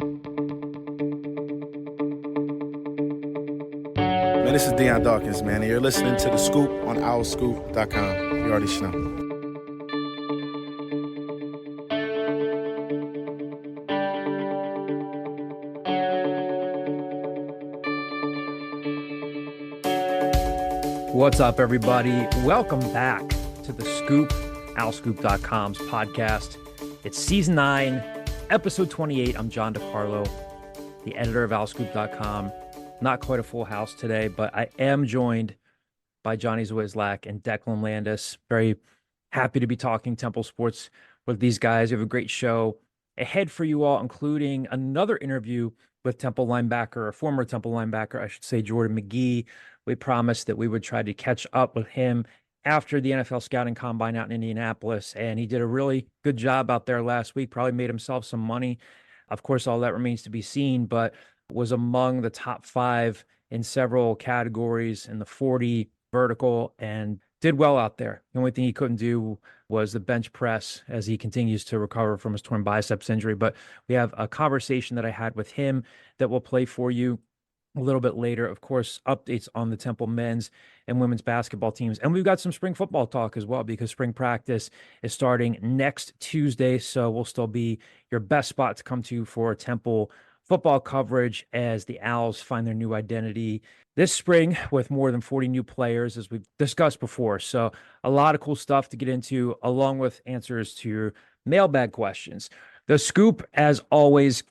Man, this is Deion Dawkins, man, and you're listening to The Scoop on owlscoop.com. You already know. What's up, everybody? Welcome back to The Scoop, owlscoop.com's podcast. It's season 9, episode 28. I'm John DeCarlo, the editor of owlscoop.com. Not quite a full house today, but I am joined by Johnny Zwislak and Declan Landis. Very happy to be talking Temple sports with these guys. We have a great show ahead for you all, including another interview with Temple linebacker, or former Temple linebacker, I should say, Jordan Magee. We promised that we would try to catch up with him after the NFL scouting combine out in Indianapolis, and he did a really good job out there last week, probably made himself some money. Of course, all that remains to be seen, but was among the top 5 in several categories in the 40 vertical and did well out there. The only thing he couldn't do was the bench press as he continues to recover from his torn biceps injury. But we have a conversation that I had with him that we'll play for you a little bit later. Of course, updates on the Temple men's and women's basketball teams. And we've got some spring football talk as well, because spring practice is starting next Tuesday. So we'll still be your best spot to come to for Temple football coverage as the Owls find their new identity this spring with more than 40 new players, as we've discussed before. So a lot of cool stuff to get into, along with answers to your mailbag questions. The Scoop, as always,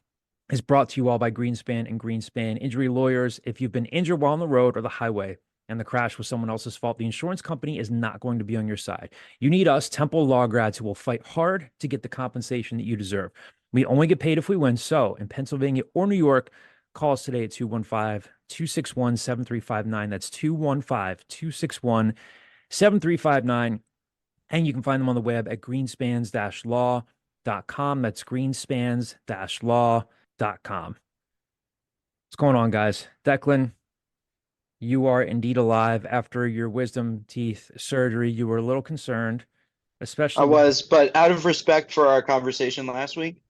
is brought to you all by Greenspan and Greenspan Injury Lawyers. If you've been injured while on the road or the highway and the crash was someone else's fault, the insurance company is not going to be on your side. You need us, Temple law grads, who will fight hard to get the compensation that you deserve. We only get paid if we win. So in Pennsylvania or New York, call us today at 215-261-7359. That's 215-261-7359. And you can find them on the web at greenspans-law.com. That's greenspans-law.com. What's going on, guys? Declan, you are indeed alive. After your wisdom teeth surgery, you were a little concerned, especially. I was, but out of respect for our conversation last week,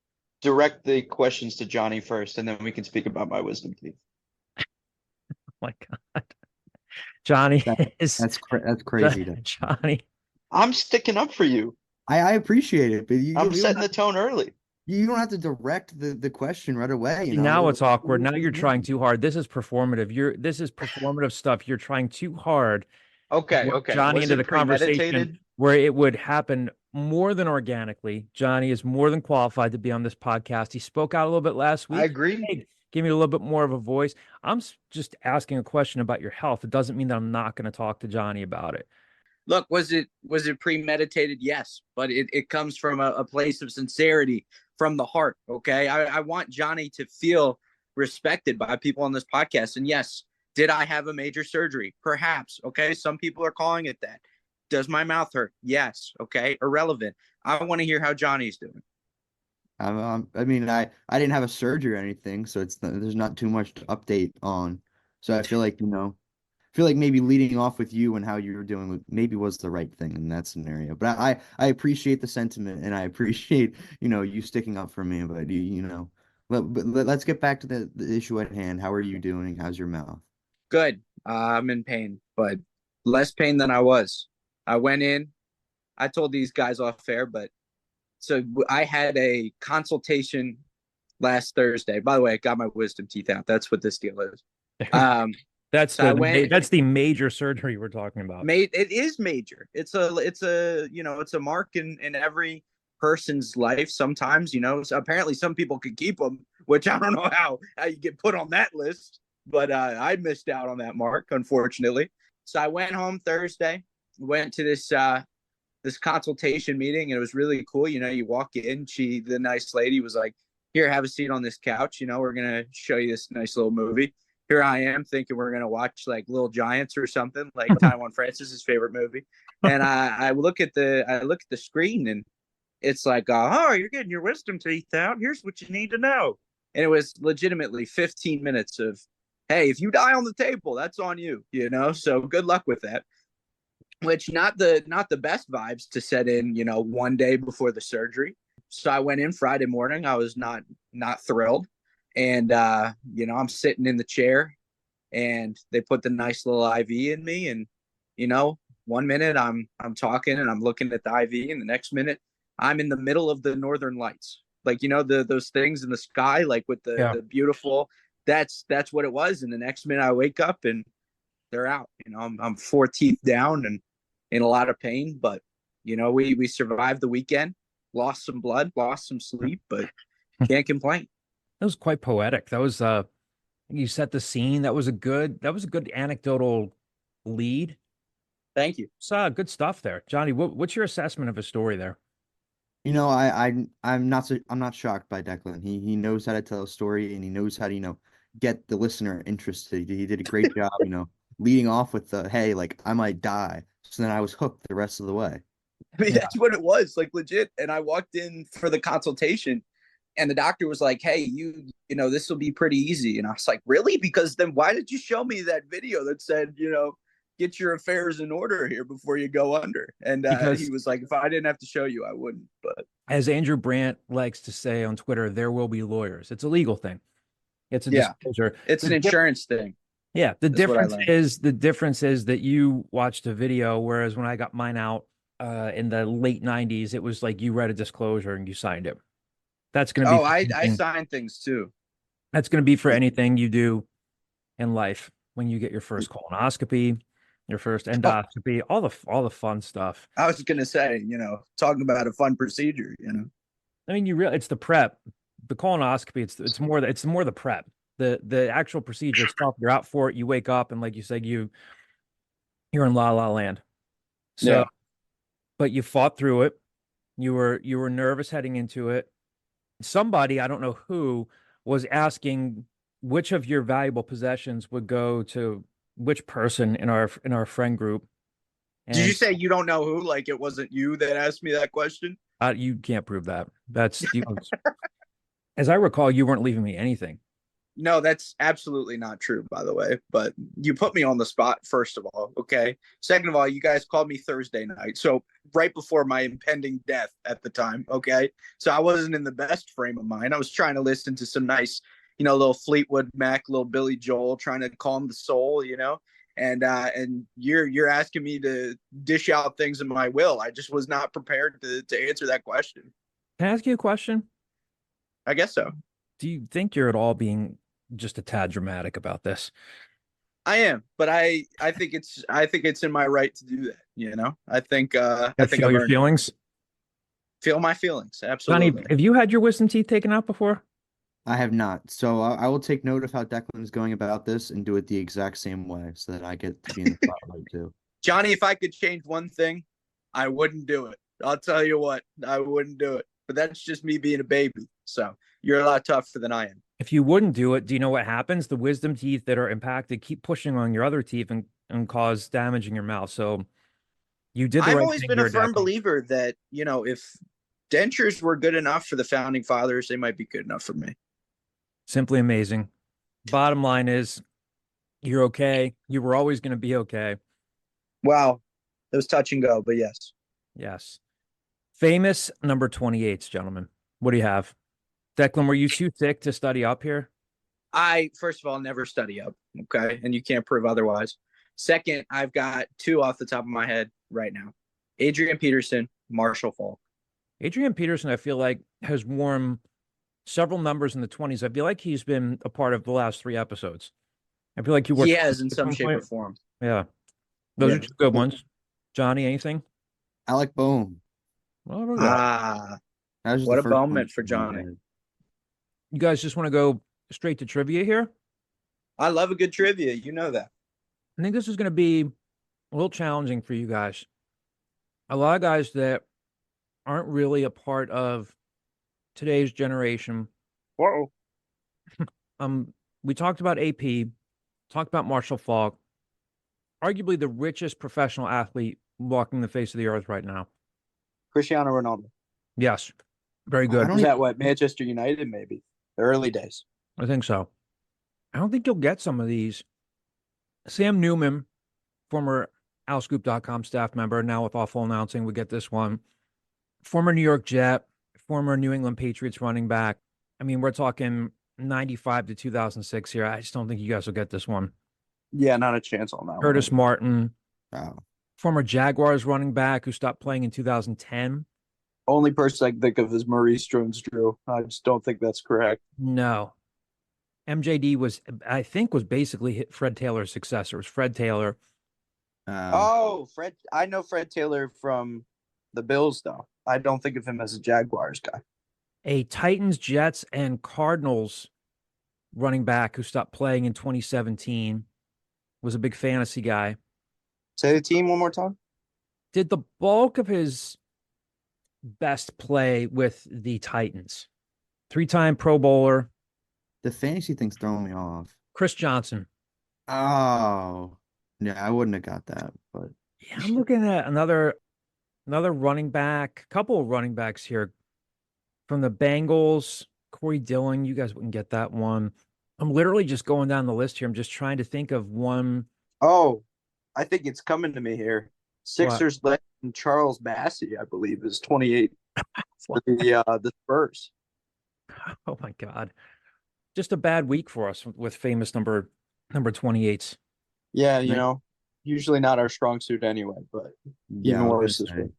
direct the questions to Johnny first, and then we can speak about my wisdom teeth. Oh my God. Johnny that's crazy. Johnny. I'm sticking up for you. I appreciate it, but I'm setting the tone early. You don't have to direct the question right away. Now it's awkward. Now you're trying too hard. This is performative. This is performative stuff. You're trying too hard. Okay. Johnny Was into the conversation premeditated? where it would happen more than organically. Johnny is more than qualified to be on this podcast. He spoke out a little bit last week. I agree. Hey, give me a little bit more of a voice. I'm just asking a question about your health. It doesn't mean that I'm not going to talk to Johnny about it. Look, was it premeditated? Yes, but it comes from a place of sincerity, from the heart. Okay. I want Johnny to feel respected by people on this podcast. And yes, did I have a major surgery? Perhaps. Okay. Some people are calling it that. Does my mouth hurt? Yes. Okay. Irrelevant. I want to hear how Johnny's doing. I mean, I didn't have a surgery or anything, so there's not too much to update on. So I feel like, maybe leading off with you and how you were doing maybe was the right thing in that scenario. But I appreciate the sentiment, and I appreciate, you sticking up for me. But let's get back to the issue at hand. How are you doing? How's your mouth? Good. I'm in pain, but less pain than I was. I went in. I told these guys off air, but so I had a consultation last Thursday. By the way, I got my wisdom teeth out. That's what this deal is. That's the major surgery we're talking about. It is major. It's a mark in every person's life. Sometimes, so apparently some people could keep them, which I don't know how you get put on that list, but I missed out on that mark, unfortunately. So I went home Thursday, went to this consultation meeting, and it was really cool. You walk in, the nice lady was like, "Here, have a seat on this couch. We're going to show you this nice little movie." Here I am thinking we're going to watch like Little Giants or something, like Taiwan Francis's favorite movie. And I look at the screen, and it's like, "Oh, you're getting your wisdom teeth out. Here's what you need to know." And it was legitimately 15 minutes of, "Hey, if you die on the table, that's on you, so good luck with that." Which not the best vibes to set in, one day before the surgery. So I went in Friday morning. I was not thrilled. And I'm sitting in the chair, and they put the nice little IV in me, and 1 minute I'm talking and I'm looking at the IV, and the next minute I'm in the middle of the Northern Lights, like those things in the sky, like with the beautiful. That's what it was. And the next minute I wake up and they're out. I'm 4 teeth down and in a lot of pain, but we survived the weekend, lost some blood, lost some sleep, but can't complain. That was quite poetic. That was you set the scene. That was a good anecdotal lead. Thank you. So good stuff there. Johnny, what's your assessment of a story there? I'm not shocked by Declan. He knows how to tell a story, and he knows how to, get the listener interested. He did a great job, leading off with the, hey, like, I might die. So then I was hooked the rest of the way. I mean, that's what it was, like, legit. And I walked in for the consultation, and the doctor was like, hey, this will be pretty easy. And I was like, really? Because then why did you show me that video that said, get your affairs in order here before you go under? And he was like, if I didn't have to show you, I wouldn't. But as Andrew Brandt likes to say on Twitter, there will be lawyers. It's a legal thing. It's a disclosure. It's an insurance thing. Yeah. The difference is that you watched a video, whereas when I got mine out in the late 90s, it was like you read a disclosure and you signed it. That's going to be. I sign things too. That's going to be for anything you do in life. When you get your first colonoscopy, your first endoscopy, all the fun stuff. I was going to say, talking about a fun procedure, I mean, it's the prep, the colonoscopy. It's more the prep, the actual procedure itself. You're out for it. You wake up and, like you said, you're in la la land. So, yeah. But you fought through it. You were nervous heading into it. Somebody, I don't know who, was asking which of your valuable possessions would go to which person in our friend group. And did you say you don't know who? Like, it wasn't you that asked me that question? You can't prove that. That's as I recall, you weren't leaving me anything. No, that's absolutely not true, by the way. But you put me on the spot, first of all. Okay. Second of all, you guys called me Thursday night, so right before my impending death at the time. Okay. So I wasn't in the best frame of mind. I was trying to listen to some nice, little Fleetwood Mac, little Billy Joel, trying to calm the soul, and you're asking me to dish out things in my will. I just was not prepared to answer that question. Can I ask you a question? I guess so. Do you think you're at all being just a tad dramatic about this? I am, but I think it's in my right to do that. I think feel your feelings. Feel my feelings, absolutely. Johnny, have you had your wisdom teeth taken out before? I have not. So I will take note of how Declan is going about this and do it the exact same way so that I get to be in the spotlight too. Johnny, if I could change one thing, I wouldn't do it. I'll tell you what, I wouldn't do it. But that's just me being a baby. So you're a lot tougher than I am. If you wouldn't do it, do you know what happens? The wisdom teeth that are impacted keep pushing on your other teeth and cause damage in your mouth. So you did the right thing. I've always been a firm believer that, if dentures were good enough for the founding fathers, they might be good enough for me. Simply amazing. Bottom line is, you're okay. You were always going to be okay. Wow. It was touch and go, but yes. Yes. Famous number 28s, gentlemen. What do you have? Declan, were you too thick to study up here? I, first of all, never study up. Okay. And you can't prove otherwise. Second, I've got two off the top of my head right now. Adrian Peterson, Marshall Faulk. Adrian Peterson, I feel like, has worn several numbers in the 20s. I feel like he's been a part of the last 3 episodes. I feel like he has in some shape or form. Yeah. Those are 2 good ones. Johnny, anything? Alec Bohm. Well, what a moment for Johnny. You guys just want to go straight to trivia here? I love a good trivia. You know that. I think this is going to be a little challenging for you guys. A lot of guys that aren't really a part of today's generation. Whoa. We talked about AP, talked about Marshall Faulk, arguably the richest professional athlete walking the face of the earth right now. Cristiano Ronaldo. Yes. Very good. Is that what? Manchester United, maybe? The early days. I think so. I don't think you'll get some of these. Sam Newman, former OwlScoop.com staff member, now with Awful Announcing, we get this one. Former New York Jet, former New England Patriots running back. I mean, we're talking 95 to 2006 here. I just don't think you guys will get this one. Yeah, not a chance on that Curtis one. Martin, Wow. former Jaguars running back who stopped playing in 2010. Only person I can think of is Maurice Jones-Drew. I just don't think that's correct. No. MJD was, I think, was basically Fred Taylor's successor. It was Fred Taylor. Oh, Fred. I know Fred Taylor from the Bills, though. I don't think of him as a Jaguars guy. A Titans, Jets, and Cardinals running back who stopped playing in 2017. Was a big fantasy guy. Say the team one more time. Did the bulk of his best play with the Titans. 3-time Pro Bowler. The fantasy thing's throwing me off. Chris Johnson. Oh, yeah, I wouldn't have got that, but Yeah, I'm looking at another running back, couple of running backs here from the Bengals. Corey Dillon, you guys wouldn't get that one. I'm literally just going down the list here. I'm just trying to think of one. Oh, I think it's coming to me here. Sixers legend Charles Massey, I believe, is 28 for the Spurs. Oh my God. Just a bad week for us with famous number 28s. Yeah, Right. usually not our strong suit anyway, but yeah, even I was worse gonna this say. week.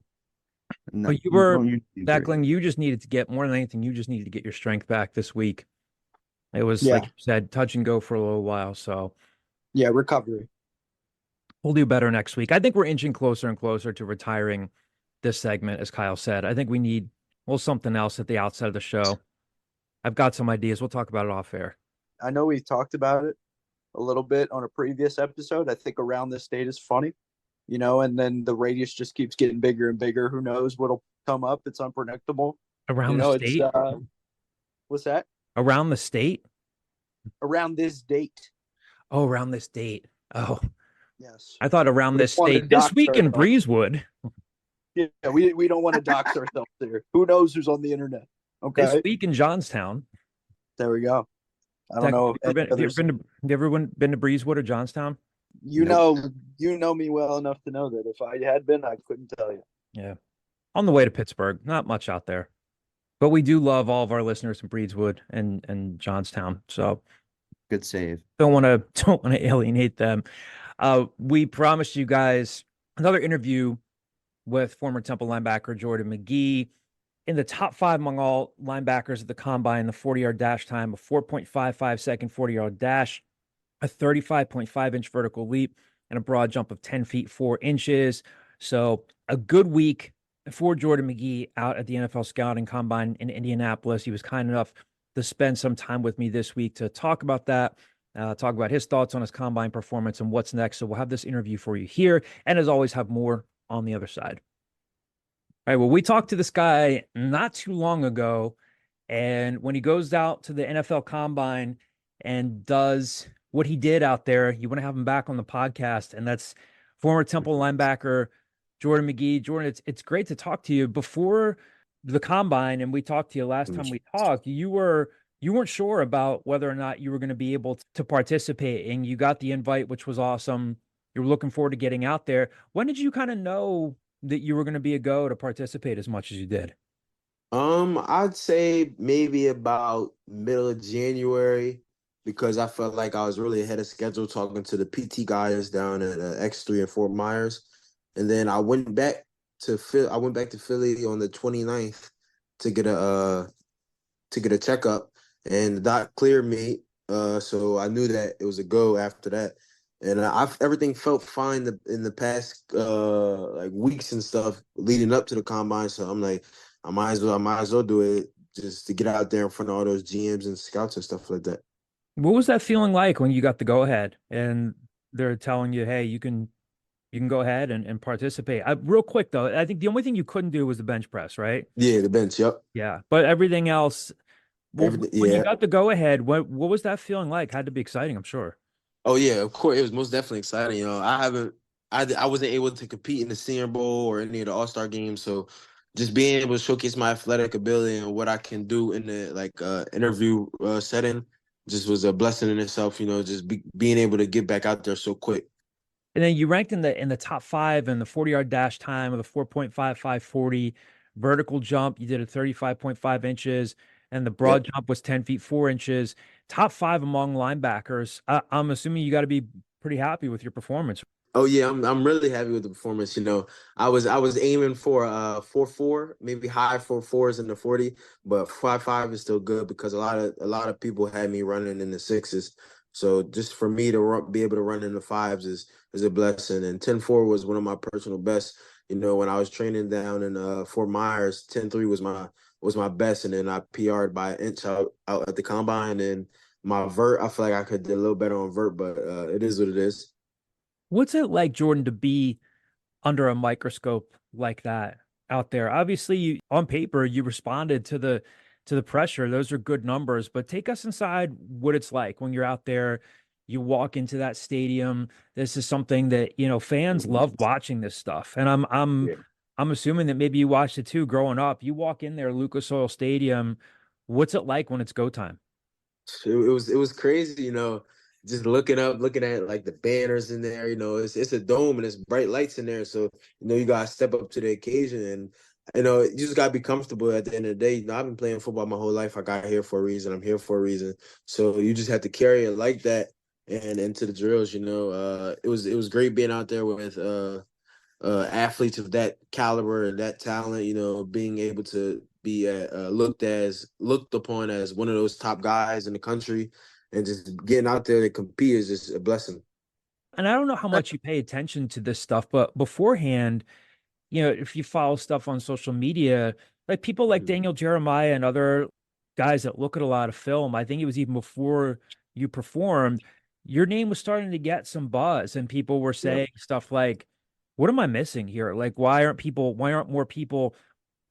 No, But you were, don't usually do great. Declan, you just needed to get more than anything. You just needed to get your strength back this week. It was, Yeah. like you said, touch and go for a little while. So Yeah, recovery. we'll do better next week. I think we're inching closer and closer to retiring this segment, as Kyle said. I think we need something else at the outset of the show. I've got some ideas. We'll talk about it off air. I know we've talked about it a little bit on a previous episode. I think Around This Date is funny, and then the radius just keeps getting bigger and bigger. Who knows what'll come up? It's unpredictable. Around the state? What's that? Around the state? Around This Date. Oh, around this date. Oh, Yes. I thought around We this wanted state. This Dr. week in Breezewood. Yeah, we don't want to dox ourselves here. Who knows who's on the internet? Okay. This week in Johnstown. There we go. I don't know. Have you ever been to Breezewood or Johnstown? You know me well enough to know that if I had been, I couldn't tell you. Yeah. On the way to Pittsburgh. Not much out there. But we do love all of our listeners in Breezewood and Johnstown. So Good save. don't want to alienate them. We promised you guys another interview with former Temple linebacker Jordan Magee. In the top 5 among all linebackers at the combine, the 40-yard dash time, a 4.55 second 40-yard dash, a 35.5-inch vertical leap, and a broad jump of 10 feet 4 inches. So a good week for Jordan Magee out at the NFL Scouting Combine in Indianapolis. He was kind enough to spend some time with me this week to talk about that, talk about his thoughts on his combine performance and what's next. So we'll have this interview for you here, and as always, have more on the other side. All right, well, we talked to this guy not too long ago, and when he goes out to the NFL Combine and does what he did out there, you want to have him back on the podcast, and that's former Temple linebacker Jordan Magee. Jordan, it's great to talk to you. Before the Combine, and we talked to you last time we talked, you weren't sure about whether or not you were going to be able to participate, and you got the invite, which was awesome. You were looking forward to getting out there. When did you kind of know that you were going to be a go to participate as much as you did? I'd say maybe about middle of January, because I felt like I was really ahead of schedule talking to the PT guys down at X3 in Fort Myers. And then I went back to Philly on the 29th to get a checkup, and the doc cleared me. So I knew that it was a go after that. And everything felt fine in the past like weeks and stuff leading up to the combine. So I'm like, I might as well do it just to get out there in front of all those GMs and scouts and stuff like that. What was that feeling like when you got the go ahead and they're telling you, hey, you can go ahead and participate? Real quick though, I think the only thing you couldn't do was the bench press, right? Yeah, the bench. Yep. Yeah, but everything else. When yeah. you got the go ahead, what was that feeling like? Had to be exciting, I'm sure. Oh yeah, of course. It was most definitely exciting. I wasn't able to compete in the Senior Bowl or any of the All-Star games, so just being able to showcase my athletic ability and what I can do in the interview setting just was a blessing in itself. Just being able to get back out there so quick. And then you ranked in the top 5 in the 40-yard dash time of the 4.55 40 vertical jump. You did a 35.5 inches and the broad jump was 10 feet 4 inches. Top 5 among linebackers. I'm assuming you got to be pretty happy with your performance. Oh yeah, I'm really happy with the performance. I was aiming for 4.4, maybe high 4.4s in the 40, but 5.5 is still good because a lot of people had me running in the sixes. So just for me to be able to run in the fives is a blessing. And 10.4 was one of my personal bests. When I was training down in Fort Myers, 10.3 was my best, and then I PR'd by an inch out at the combine. And my vert, I feel like I could do a little better on vert, but it is what it is. What's it like, Jordan, to be under a microscope like that out there? Obviously, on paper, you responded to the pressure. Those are good numbers, but take us inside what it's like when you're out there. You walk into that stadium. This is something that, fans love watching this stuff. And Yeah. I'm assuming that maybe you watched it too growing up. You walk in there, Lucas Oil Stadium. What's it like when it's go time? It was crazy, just looking up, looking at like the banners in there. It's a dome and it's bright lights in there, so you gotta step up to the occasion, and you just gotta be comfortable. At the end of the day, I've been playing football my whole life. I got here for a reason. I'm here for a reason. So you just have to carry it like that and into the drills. It was great being out there with athletes of that caliber and that talent, being able to be looked upon as one of those top guys in the country, and just getting out there to compete is just a blessing. And I don't know how much you pay attention to this stuff, but beforehand, if you follow stuff on social media, like people like Mhm. Daniel Jeremiah and other guys that look at a lot of film, I think it was even before you performed, your name was starting to get some buzz, and people were Yeah. saying stuff like, what am I missing here? Like, why aren't more people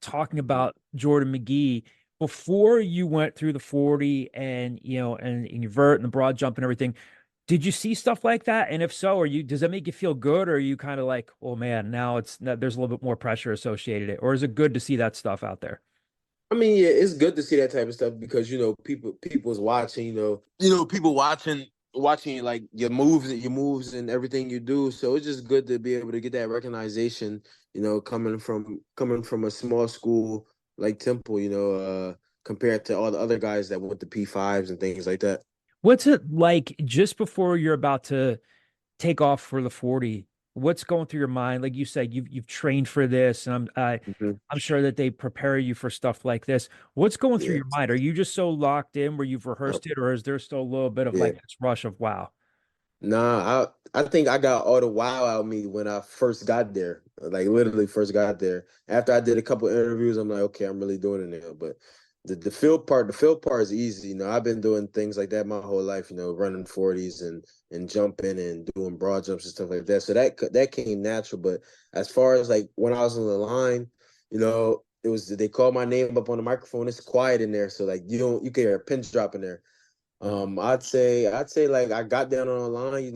talking about Jordan Magee before you went through the 40 and, and your vert and the broad jump and everything? Did you see stuff like that? And if so, does that make you feel good? Or are you kind of like, oh man, now there's a little bit more pressure associated it? Or is it good to see that stuff out there? I mean, yeah, it's good to see that type of stuff because people's watching, people watching like your moves and everything you do. So it's just good to be able to get that recognition, coming from a small school like Temple, compared to all the other guys that went to P5s and things like that. What's it like just before you're about to take off for the 40? What's going through your mind? Like you said, you've trained for this, and Mhm. I'm sure that they prepare you for stuff like this. What's going through Yeah. your mind? Are you just so locked in where you've Uh, rehearsed it, or is there still a little bit of Yeah. like this rush of wow? Nah, I think I got all the wow out of me when I first got there. Like literally first got there. After I did a couple interviews, I'm like, okay, I'm really doing it now. But the field part is easy. I've been doing things like that my whole life, running 40s and jumping and doing broad jumps and stuff like that. So that came natural. But as far as like when I was on the line, it was they called my name up on the microphone. It's quiet in there. So like you can hear a pin drop in there. I'd say like I got down on the line,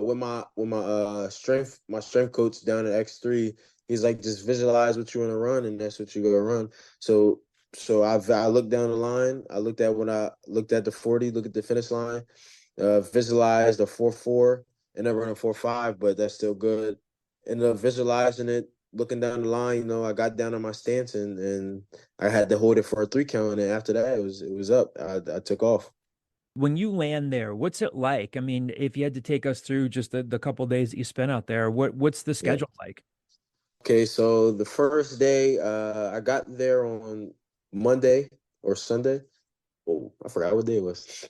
with my strength coach down at X3. He's like, just visualize what you want to run, and that's what you go run. So I looked down the line. I looked at the 40, look at the finish line, visualized a 4.4, and then run a 4.5, but that's still good. Ended up visualizing it, looking down the line. I got down on my stance, and I had to hold it for a 3 count, and then after that it was up. I took off. When you land there, what's it like? I mean, if you had to take us through just the couple days that you spent out there, what's the Yeah. schedule like? Okay, so the first day, I got there on Monday or Sunday. Oh, I forgot what day it was.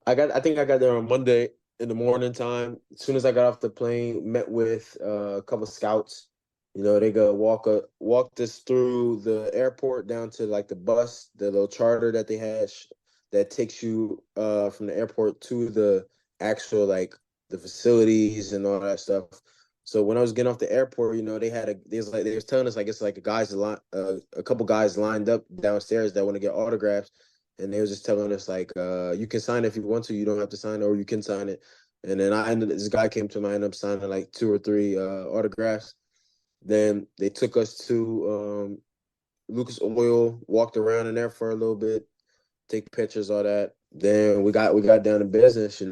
I think I got there on Monday in the morning time. As soon as I got off the plane, met with a couple scouts. They go walked us through the airport down to like the bus, the little charter that they had that takes you from the airport to the actual like the facilities and all that stuff. So when I was getting off the airport, they was telling us like it's like a couple guys lined up downstairs that want to get autographs, and they was just telling us like you can sign it if you want to, you don't have to sign it, or you can sign it. And then this guy came to me, I ended up signing like 2 or 3 autographs. Then they took us to Lucas Oil, walked around in there for a little bit, take pictures, all that. Then we got down to business,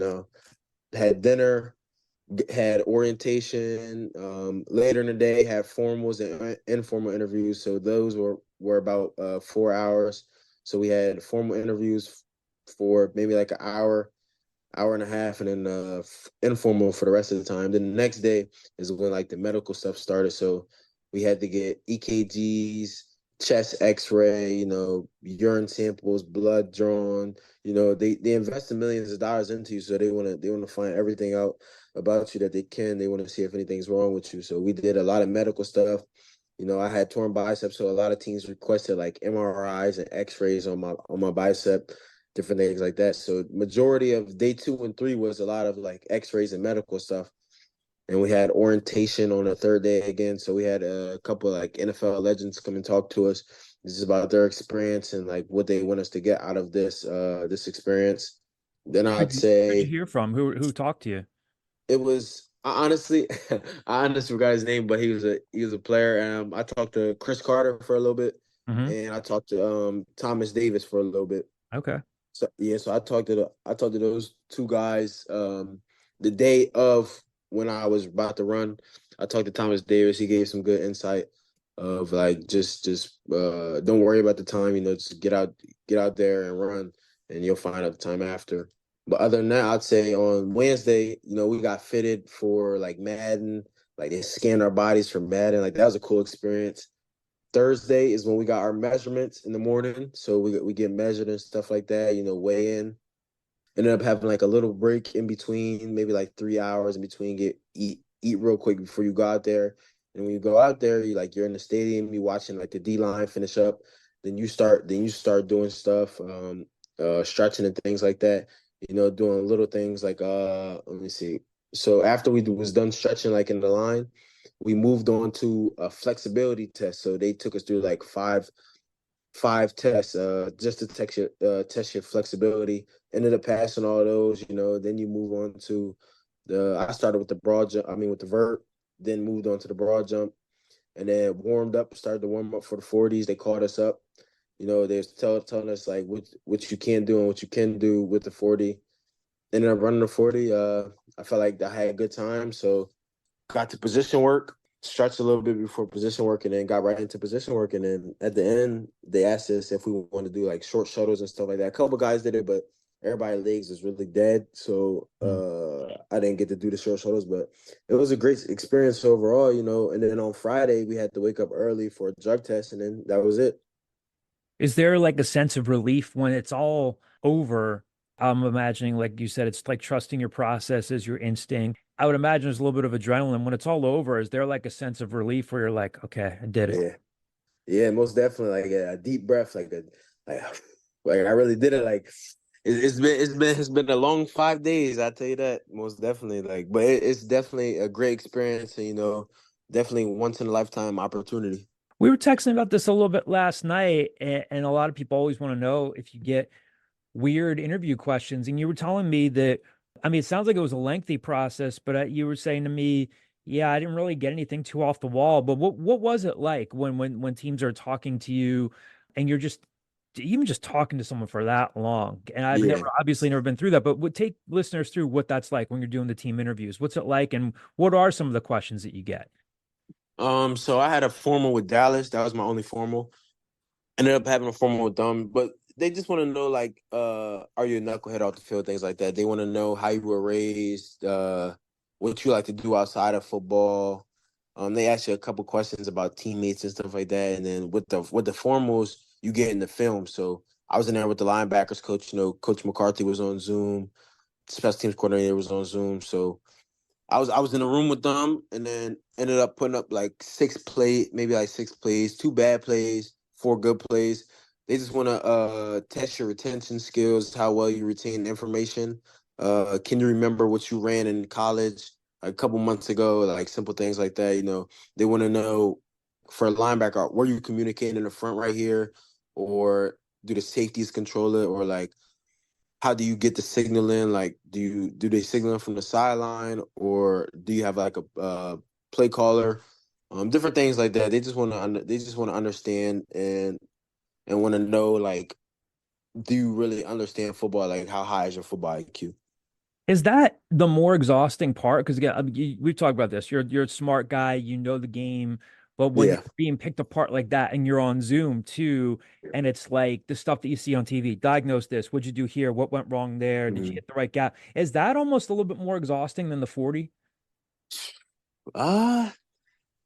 had dinner, had orientation. Later in the day, had formals and informal interviews. So those were about 4 hours. So we had formal interviews for maybe like an hour, hour and a half, and then informal for the rest of the time. Then the next day is when like the medical stuff started. So we had to get EKGs, chest X-ray, urine samples, blood drawn. They invest millions of dollars into you, so they want to find everything out about you that they can. They want to see if anything's wrong with you. So we did a lot of medical stuff. I had torn biceps, so a lot of teams requested like MRIs and X-rays on my bicep, different things like that. So majority of day 2 and 3 was a lot of like X-rays and medical stuff. And we had orientation on the third day again. So we had a couple of like NFL legends come and talk to us. This is about their experience and like what they want us to get out of this experience. Then I'd Who'd you say hear from? Who talked to you? it was honestly I honestly forgot his name, but he was a player. I talked to Chris Carter for a little bit, Hmm. and I talked to Thomas Davis for a little bit. Okay. So yeah, so I talked to those two guys the day of when I was about to run. I talked to Thomas Davis. He gave some good insight of like just don't worry about the time, just get out there and run, and you'll find out the time after. But other than that, I'd say on Wednesday, we got fitted for like Madden, like they scanned our bodies for Madden. Like that was a cool experience. Thursday is when we got our measurements in the morning. So we get measured and stuff like that, weigh in. Ended up having like a little break in between, maybe like 3 hours in between, eat real quick before you go out there. And when you go out there, you're in the stadium, you watching like the D line finish up. Then you start doing stuff, stretching and things like that. Doing little things like let me see. So after we was done stretching like in the line, we moved on to a flexibility test. So they took us through like five tests just to test your flexibility. Ended up passing all those. Then you move on to I started with the broad jump, with the vert, then moved on to the broad jump, and then started to warm up for the 40s. They called us up. They was telling us like what you can do and what you can do with the 40. Ended up running the 40. I felt like I had a good time, so got to position work, stretched a little bit before position work, and then got right into position work. And then at the end, they asked us if we want to do like short shuttles and stuff like that. A couple guys did it, but everybody's legs was really dead, so I didn't get to do the short shuttles. But it was a great experience overall, And then on Friday, we had to wake up early for a drug test, and then that was it. Is there like a sense of relief when it's all over? I'm imagining, like you said, it's like trusting your processes, your instinct. I would imagine there's a little bit of adrenaline when it's all over. Is there like a sense of relief where you're like, okay, I did it? Yeah, yeah, most definitely. Like a deep breath, like like I really did it. Like it's been a long 5 days. I tell you that, most definitely. Like, but it's definitely a great experience, and definitely once in a lifetime opportunity. We were texting about this a little bit last night, and a lot of people always want to know if you get weird interview questions. And you were telling me that, it sounds like it was a lengthy process, but you were saying to me, yeah, I didn't really get anything too off the wall. But what was it like when teams are talking to you and you're just even just talking to someone for that long? And I've Yeah. obviously never been through that, but would take listeners through what that's like when you're doing the team interviews. What's it like, and what are some of the questions that you get? So I had a formal with Dallas. That was my only formal. Ended up having a formal with them, but they just want to know like, are you a knucklehead off the field, things like that. They want to know how you were raised, what you like to do outside of football. They ask you a couple questions about teammates and stuff like that, and then with the formals, you get in the film. So I was in there with the linebackers coach. Coach McCarthy was on Zoom. Special teams coordinator was on Zoom. So I was in a room with them, and then ended up putting up like maybe like 6 plays, 2 bad plays, 4 good plays. They just want to test your retention skills, how well you retain information. Can you remember what you ran in college a couple months ago? Like simple things like that. They want to know for a linebacker, were you communicating in the front right here, or do the safeties control it, or like how do you get the signal in? Like, do they signal in from the sideline, or do you have like a play caller? Different things like that. They just want to understand and want to know, like, do you really understand football? Like, how high is your football IQ? Is that the more exhausting part? Because again, we've talked about this. You're a smart guy. You know the game But when you're Yeah. being picked apart like that and you're on Zoom too, and it's like the stuff that you see on TV, diagnose this, what'd you do here? What went wrong there? Did you Mhm. hit the right gap? Is that almost a little bit more exhausting than the 40? Uh,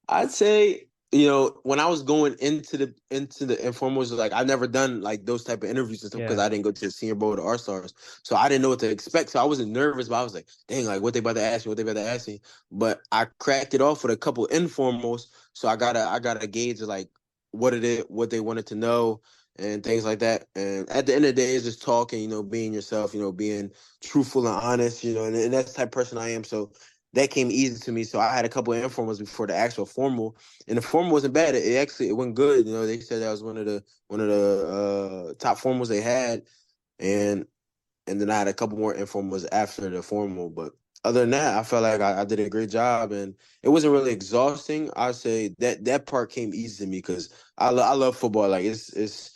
I'd say, when I was going into the informals, like I never done like those type of interviews and stuff because Yeah. I didn't go to the Senior Bowl or the All Stars, so I didn't know what to expect. So I wasn't nervous, but I was like, dang, like what they about to ask me, what they about to ask me. But I cracked it off with a couple informals, so I got a gauge of like what they wanted to know and things like that. And at the end of the day, it's just talking, being yourself, being truthful and honest, and that's the type of person I am. So that came easy to me. So I had a couple of informals before the actual formal, and the formal wasn't bad. It went good. They said that was one of the top formals they had, and and then I had a couple more informals after the formal. But other than that, I felt like I did a great job, and it wasn't really exhausting. I'd say that part came easy to me because I love football. Like it's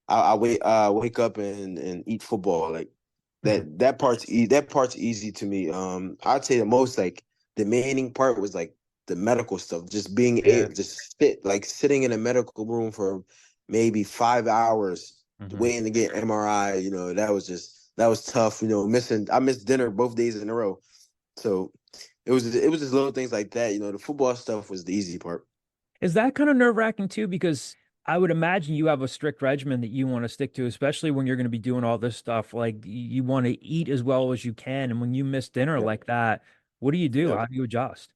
I wake up and eat football. Like Mhm. that part's easy to me. I'd say the most like demanding part was like the medical stuff. Just being Yeah. able to sitting in a medical room for maybe 5 hours Mhm. waiting to get MRI. That was tough. I missed dinner both days in a row. So it was just little things like that. The football stuff was the easy part. Is that kind of nerve-wracking too? Because I would imagine you have a strict regimen that you want to stick to, especially when you're going to be doing all this stuff. Like you want to eat as well as you can. And when you miss dinner Yeah. like that, what do you do? Yeah. How do you adjust?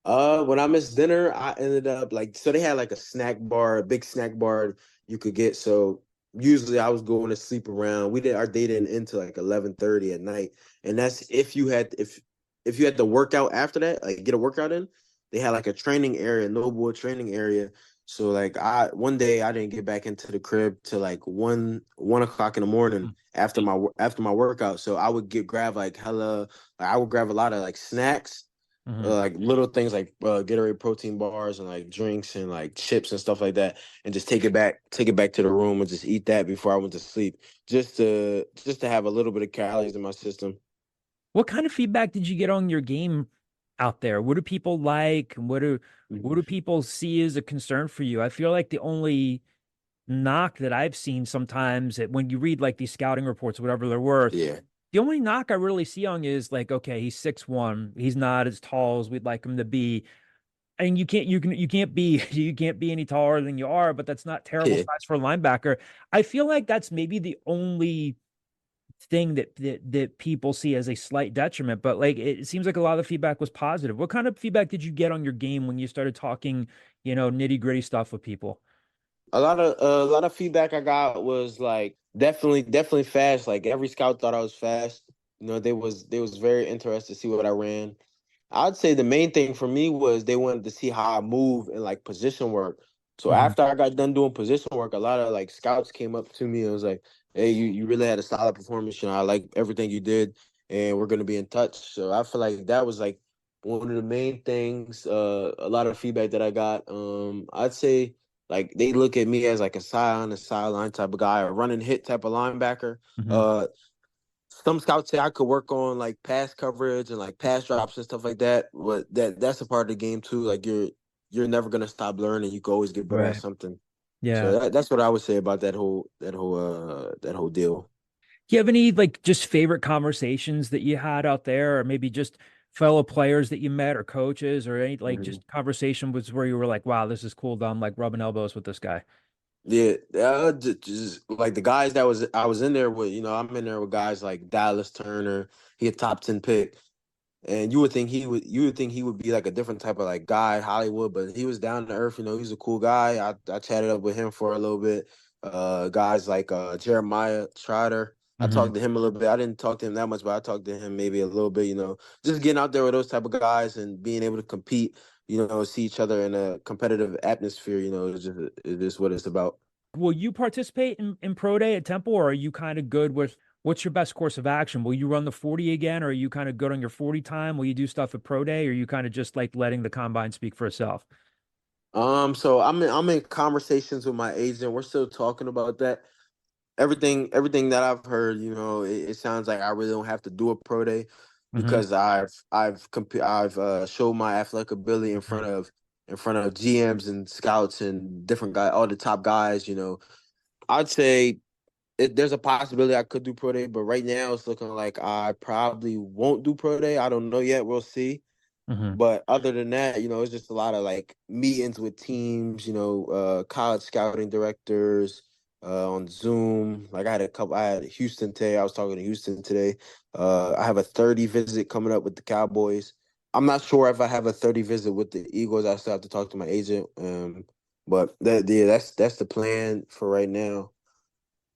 When I missed dinner, I ended up so they had like a snack bar, a big snack bar you could get. So usually I was going to sleep around. We did our day didn't end till like 11:30 at night, and that's if you had to work out after that, like get a workout in. They had like a training area, Noble training area. So like one day I didn't get back into the crib till like 1 o'clock in the morning after my workout. So I would grab like hella, like I would grab a lot of like snacks, Mhm. like little things like Gatorade protein bars and like drinks and like chips and stuff like that, and just take it back to the room and just eat that before I went to sleep, just to have a little bit of calories in my system. What kind of feedback did you get on your game out there? What do people like? And what do people see as a concern for you? I feel like the only knock that I've seen sometimes when you read like these scouting reports, whatever they're worth, Yeah, the only knock I really see on you is like, okay, he's 6'1", he's not as tall as we'd like him to be. And you can't be any taller than you are, but that's not terrible yeah. size for a linebacker. I feel like that's maybe the only thing that people see as a slight detriment, but like it seems like a lot of the feedback was positive. What kind of feedback did you get on your game when you started talking, nitty-gritty stuff with people? A lot of feedback I got was like definitely fast. Like every scout thought I was fast. They was very interested to see what I ran. I'd say the main thing for me was they wanted to see how I move and like position work. So Mhm. after I got done doing position work, a lot of like scouts came up to me and was like, "Hey, you really had a solid performance. I like everything you did, and we're gonna be in touch." So I feel like that was like one of the main things. A lot of feedback that I got. I'd say like they look at me as like a sideline type of guy, a run and hit type of linebacker. Mhm. Uh, some scouts say I could work on like pass coverage and like pass drops and stuff like that. But that's a part of the game too. Like you're never gonna stop learning. You can always get better at Right. something. So Yeah. that's what I would say about that whole deal. Do you have any like just favorite conversations that you had out there, or maybe just fellow players that you met or coaches or any like Mhm. just conversation was where you were like, wow, this is cool. I'm like rubbing elbows with this guy. Yeah, just like the guys I was in there with. I'm in there with guys like Dallas Turner. He a top 10 pick. And you would think he would be like a different type of like guy, Hollywood, but he was down to earth. He's a cool guy. I chatted up with him for a little bit. Guys like Jeremiah Trotter. I Mhm. talked to him a little bit. I didn't talk to him that much, but I talked to him maybe a little bit. Just getting out there with those type of guys and being able to compete. See each other in a competitive atmosphere. It is what it's about. Will you participate in pro day at Temple, or are you kind of good with what's your best course of action? Will you run the 40 again, or are you kind of good on your 40 time? Will you do stuff at pro day, or are you kind of just like letting the combine speak for itself? So I'm in conversations with my agent. We're still talking about that. Everything that I've heard, it sounds like I really don't have to do a pro day Hmm. because I've showed my athletic ability in front of in front of GMs and scouts and different guys, all the top guys. I'd say there's a possibility I could do pro day, but right now it's looking like I probably won't do pro day. I don't know yet. We'll see. Mm-hmm. But other than that, it's just a lot of like meetings with teams, college scouting directors on Zoom. Like I had Houston today. I was talking to Houston today. I have a 30 visit coming up with the Cowboys. I'm not sure if I have a 30 visit with the Eagles. I still have to talk to my agent. But that's the plan for right now.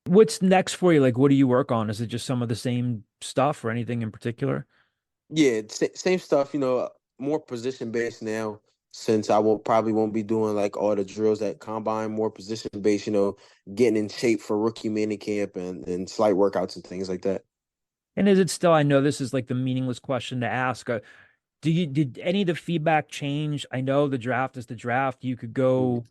What's next for you? Like, what do you work on? Is it just some of the same stuff or anything in particular? Yeah, same stuff. More position based now since I probably won't be doing like all the drills at combine. More position based. Getting in shape for rookie mini camp and slight workouts and things like that. And is it still, I know this is like the meaningless question to ask. Did any of the feedback change? I know the draft is the draft. You could go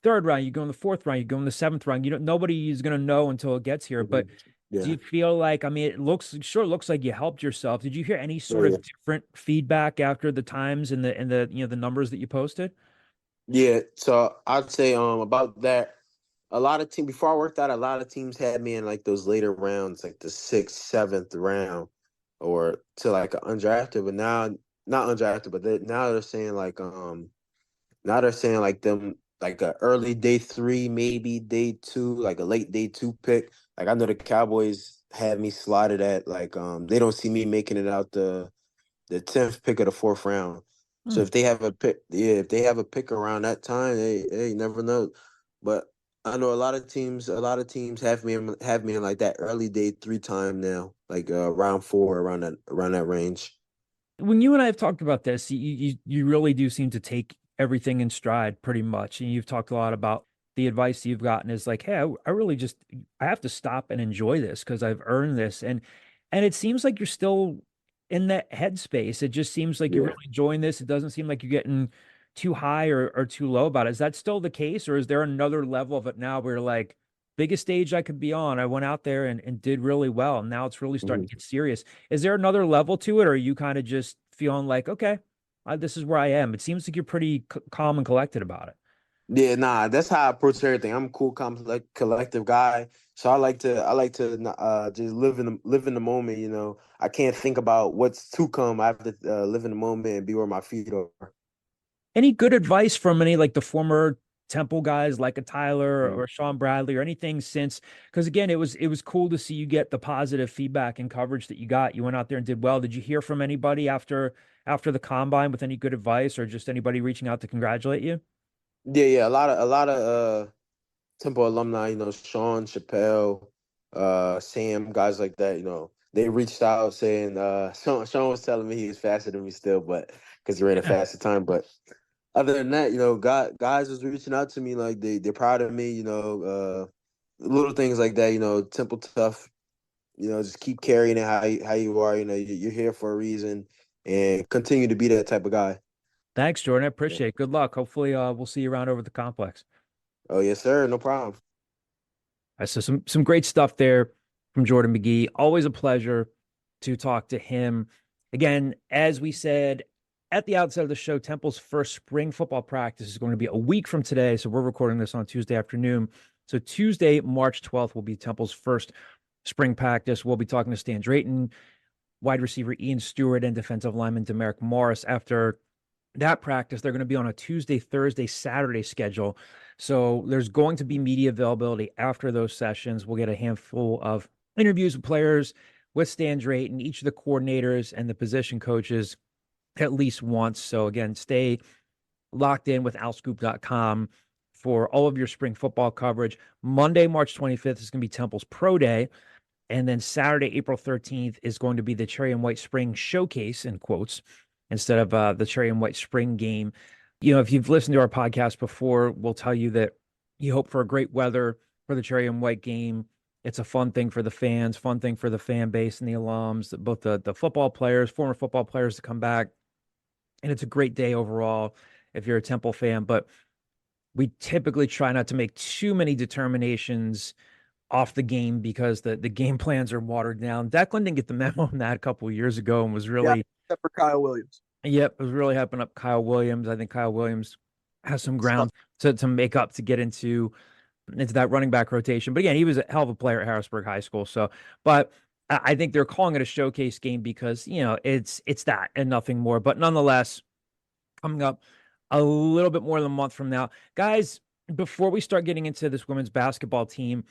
third round, you go in the fourth round, you go in the seventh round. Nobody is going to know until it gets here. But Yeah. do you feel like, I mean, it looks like you helped yourself. Did you hear any sort Yeah. of different feedback after the times and the numbers that you posted? Yeah, so I'd say about that, a lot of teams before I worked out, a lot of teams had me in like those later rounds, like the sixth, seventh round, or to like an undrafted. But now, not undrafted, but now they're saying them like a early day 3, maybe day 2, like a late day 2 pick. Like I know the Cowboys had me slotted at like they don't see me making it out the 10th pick of the 4th round. So if they have a pick, if they have a pick around that time, hey, you never know. But I know a lot of teams have me in like that early day 3 time now, like round 4, around that range. When you and I have talked about this, you really do seem to take everything in stride pretty much. And you've talked a lot about the advice you've gotten is like, hey, I really just I have to stop and enjoy this because I've earned this. And it seems like you're still in that headspace. It just seems like you're Yeah. really enjoying this. It doesn't seem like you're getting too high or too low about it. Is that still the case, or is there another level of it now where you're like, biggest stage I could be on? I went out there and did really well. And now it's really starting to get serious. Is there another level to it, or are you kind of just feeling like, okay, this is where I am? It seems like you're pretty calm and collected about it. Yeah, nah, that's how I approach everything. I'm a cool, calm, like collective guy. So I like to just live in the moment. I can't think about what's to come. I have to live in the moment and be where my feet are. Any good advice from any like the former Temple guys like a Tyler Mm. or Sean Bradley or anything since? Because again, it was cool to see you get the positive feedback and coverage that you got. You went out there and did well. Did you hear from anybody after the combine with any good advice or just anybody reaching out to congratulate you? Yeah. A lot of Temple alumni. Sean Chappelle, Sam, guys like that. They reached out saying Sean was telling me he was faster than me still, but because he ran a faster time, but. Other than that, guys was reaching out to me like they're proud of me. Little things like that. Temple tough. Just keep carrying it how you are. You're here for a reason, and continue to be that type of guy. Thanks, Jordan. I Yeah. appreciate it. Good luck. Hopefully, we'll see you around over at the complex. Oh yes, sir. No problem. So some great stuff there from Jordan Magee. Always a pleasure to talk to him. Again, as we said at the outset of the show, Temple's first spring football practice is going to be a week from today. So we're recording this on Tuesday afternoon. So Tuesday, March 12th will be Temple's first spring practice. We'll be talking to Stan Drayton, wide receiver Ian Stewart, and defensive lineman Demerick Morris. After that practice, they're going to be on a Tuesday, Thursday, Saturday schedule. So there's going to be media availability after those sessions. We'll get a handful of interviews with players, with Stan Drayton, each of the coordinators and the position coaches at least once. So again, stay locked in with owlscoop.com for all of your spring football coverage. Monday, March 25th is going to be Temple's Pro Day. And then Saturday, April 13th is going to be the Cherry and White Spring Showcase, in quotes, instead of the Cherry and White Spring game. If you've listened to our podcast before, we'll tell you that you hope for a great weather for the Cherry and White game. It's a fun thing for the fans, fun thing for the fan base and the alums, both the football players, former football players to come back. And it's a great day overall if you're a Temple fan. But we typically try not to make too many determinations off the game because the game plans are watered down. Declan didn't get the memo on that a couple of years ago and was really, Except for Kyle Williams. yep, was really hyping up Kyle Williams. I think Kyle Williams has some ground to make up to get into that running back rotation. But again, he was a hell of a player at Harrisburg High School. So, but I think they're calling it a showcase game because, you know, it's that and nothing more. But nonetheless, coming up a little bit more than a month from now, guys, before we start getting into this women's basketball team,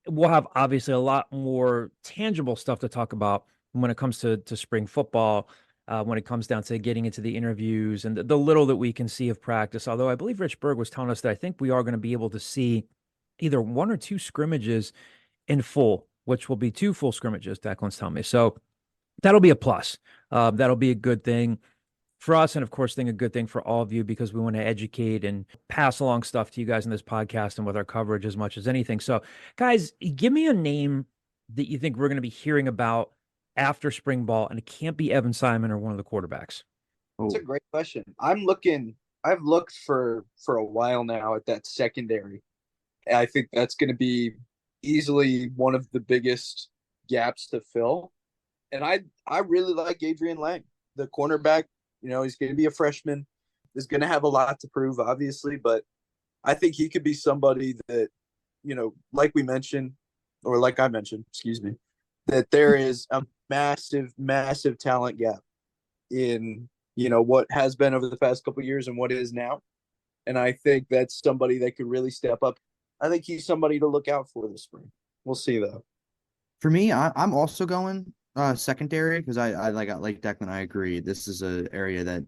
we'll have obviously a lot more tangible stuff to talk about when it comes to spring football, when it comes down to getting into the interviews and the little that we can see of practice. Although I believe Rich Berg was telling us that I think we are going to be able to see either 1 or 2 scrimmages in full, which will be 2 full scrimmages, Declan's telling me. So that'll be a plus. That'll be a good thing for us, and of course, a good thing for all of you, because we want to educate and pass along stuff to you guys in this podcast and with our coverage as much as anything. So, guys, give me a name that you think we're going to be hearing about after spring ball, and it can't be Evan Simon or one of the quarterbacks. That's a great question. I've looked for a while now at that secondary. I think that's going to be easily one of the biggest gaps to fill. And I really like Adrian Lang, the cornerback. You know, he's going to be a freshman. Is going to have a lot to prove, obviously, but I think he could be somebody that, you know, like we mentioned, or like I mentioned, excuse me, that there is a massive, massive talent gap in, you know, what has been over the past couple of years and what is now. And I think that's somebody that could really step up. I think he's somebody to look out for this spring. We'll see, though. For me, I'm also going secondary because I like Declan. I agree. This is an area that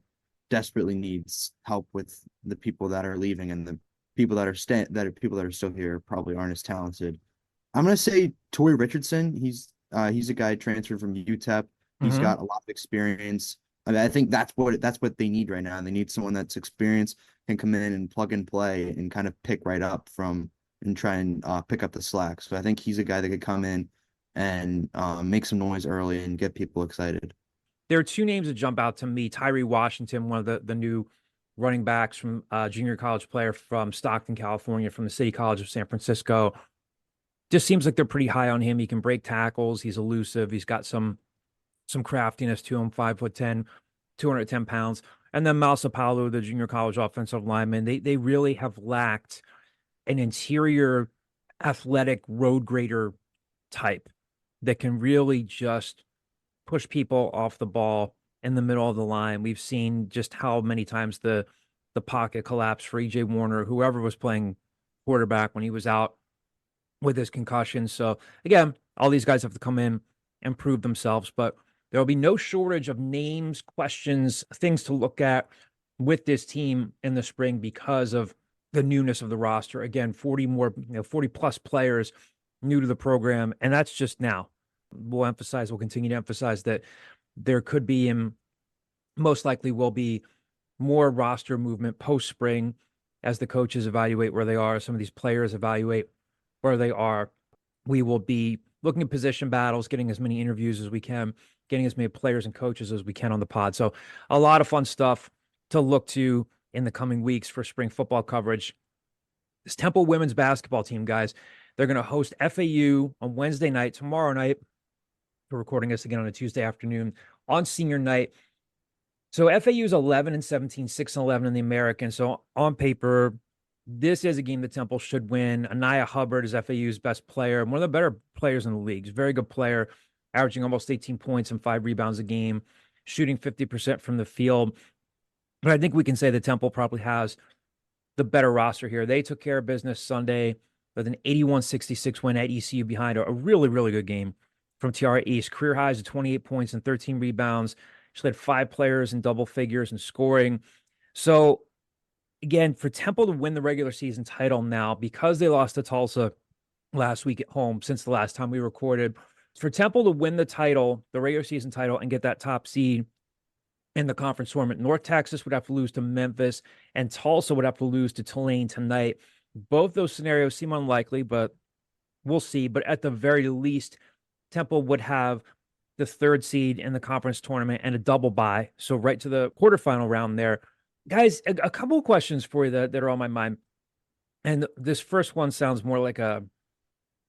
desperately needs help with the people that are leaving, and the people that are people that are still here probably aren't as talented. I'm gonna say Torrey Richardson. He's a guy transferred from UTEP. He's got a lot of experience. I mean, I think that's what they need right now. They need someone that's experienced, can come in and plug and play and kind of pick right up from and try and pick up the slack. So I think he's a guy that could come in and make some noise early and get people excited. There are 2 names that jump out to me. Tyree Washington, one of the new running backs from junior college player from Stockton, California, from the City College of San Francisco. Just seems like they're pretty high on him. He can break tackles. He's elusive. He's got some craftiness to him, 5'10", 210 pounds. And then Malsapalu, the junior college offensive lineman, they really have lacked an interior athletic road grader type that can really just push people off the ball in the middle of the line. We've seen just how many times the pocket collapsed for E.J. Warner, whoever was playing quarterback when he was out with his concussion. So again, all these guys have to come in and prove themselves, but there will be no shortage of names, questions, things to look at with this team in the spring because of the newness of the roster. Again, 40 plus players new to the program, and that's just now. We'll continue to emphasize that there could be, and most likely will be, more roster movement post-spring as the coaches evaluate where they are, some of these players evaluate where they are. We will be looking at position battles, getting as many interviews as we can, getting as many players and coaches as we can on the pod. So a lot of fun stuff to look to in the coming weeks for spring football coverage. This Temple women's basketball team, guys, they're going to host FAU on Wednesday night. Tomorrow night, we're recording this again on a Tuesday afternoon on senior night. So FAU is 11-17, 6-11 in the American. So on paper, this is a game that Temple should win. Anaya Hubbard is FAU's best player, one of the better players in the league. He's a very good player, averaging almost 18 points and 5 rebounds a game, shooting 50% from the field. But I think we can say that Temple probably has the better roster here. They took care of business Sunday with an 81-66 win at ECU behind a really, really good game from Tiara East. Career highs of 28 points and 13 rebounds. She led 5 players in double figures in scoring. So, again, for Temple to win the regular season title now, because they lost to Tulsa last week at home since the last time we recorded, for Temple to win the title, the regular season title, and get that top seed in the conference tournament, North Texas would have to lose to Memphis, and Tulsa would have to lose to Tulane tonight. Both those scenarios seem unlikely, but we'll see. But at the very least, Temple would have the 3rd seed in the conference tournament and a double bye, so right to the quarterfinal round there. Guys, a couple of questions for you that are on my mind. And this first one sounds more like kind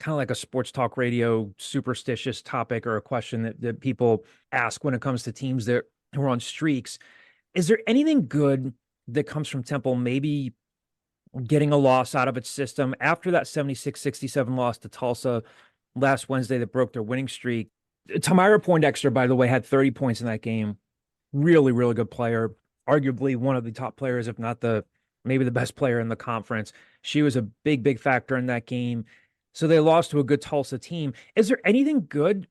of like a sports talk radio superstitious topic, or a question that people ask when it comes to teams that are on streaks. Is there anything good that comes from Temple maybe getting a loss out of its system after that 76-67 loss to Tulsa last Wednesday that broke their winning streak. Tamira Poindexter, by the way, had 30 points in that game. Really, really good player. Arguably one of the top players, if not maybe the best player in the conference. She was a big, big factor in that game. So they lost to a good Tulsa team. Is there anything good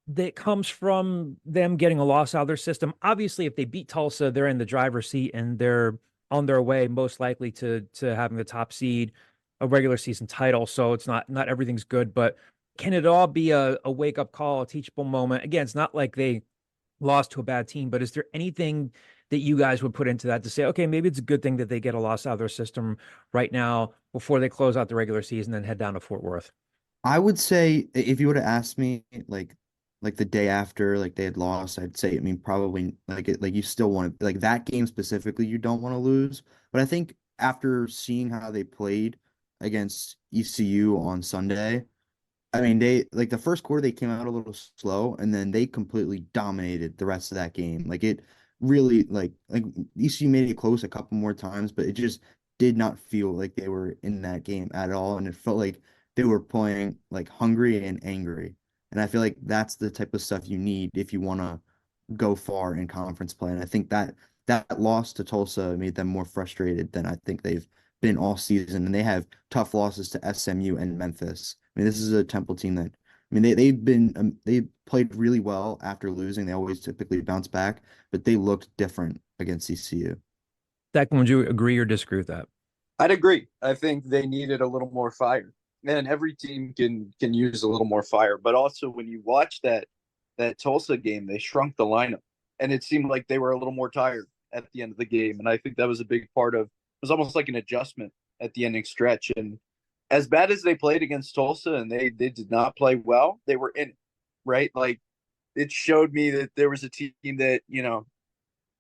that comes from them getting a loss out of their system? Obviously, if they beat Tulsa, they're in the driver's seat and they're on their way most likely to having the top seed, a regular season title. So it's not everything's good, but can it all be a wake up call, a teachable moment? Again, it's not like they lost to a bad team, but is there anything that you guys would put into that to say, okay, maybe it's a good thing that they get a loss out of their system right now before they close out the regular season and head down to Fort Worth? I would say if you would have asked me like the day after like they had lost, I'd say, I mean, probably like you still want to, like, that game specifically you don't want to lose. But I think after seeing how they played against ECU on Sunday, I mean, they like the first quarter they came out a little slow and then they completely dominated the rest of that game. Like it really like ECU made it close a couple more times, but it just did not feel like they were in that game at all. And it felt like they were playing like hungry and angry. And I feel like that's the type of stuff you need if you want to go far in conference play. And I think that loss to Tulsa made them more frustrated than I think they've been all season. And they have tough losses to SMU and Memphis. I mean, this is a Temple team that, I mean, they played really well after losing. They always typically bounce back, but they looked different against ECU. Declan, would you agree or disagree with that? I'd agree. I think they needed a little more fire. And every team can use a little more fire. But also when you watch that Tulsa game, they shrunk the lineup. And it seemed like they were a little more tired at the end of the game. And I think that was a big part of it. Was almost like an adjustment at the ending stretch. And as bad as they played against Tulsa and they did not play well, they were in it, right? Like it showed me that there was a team that,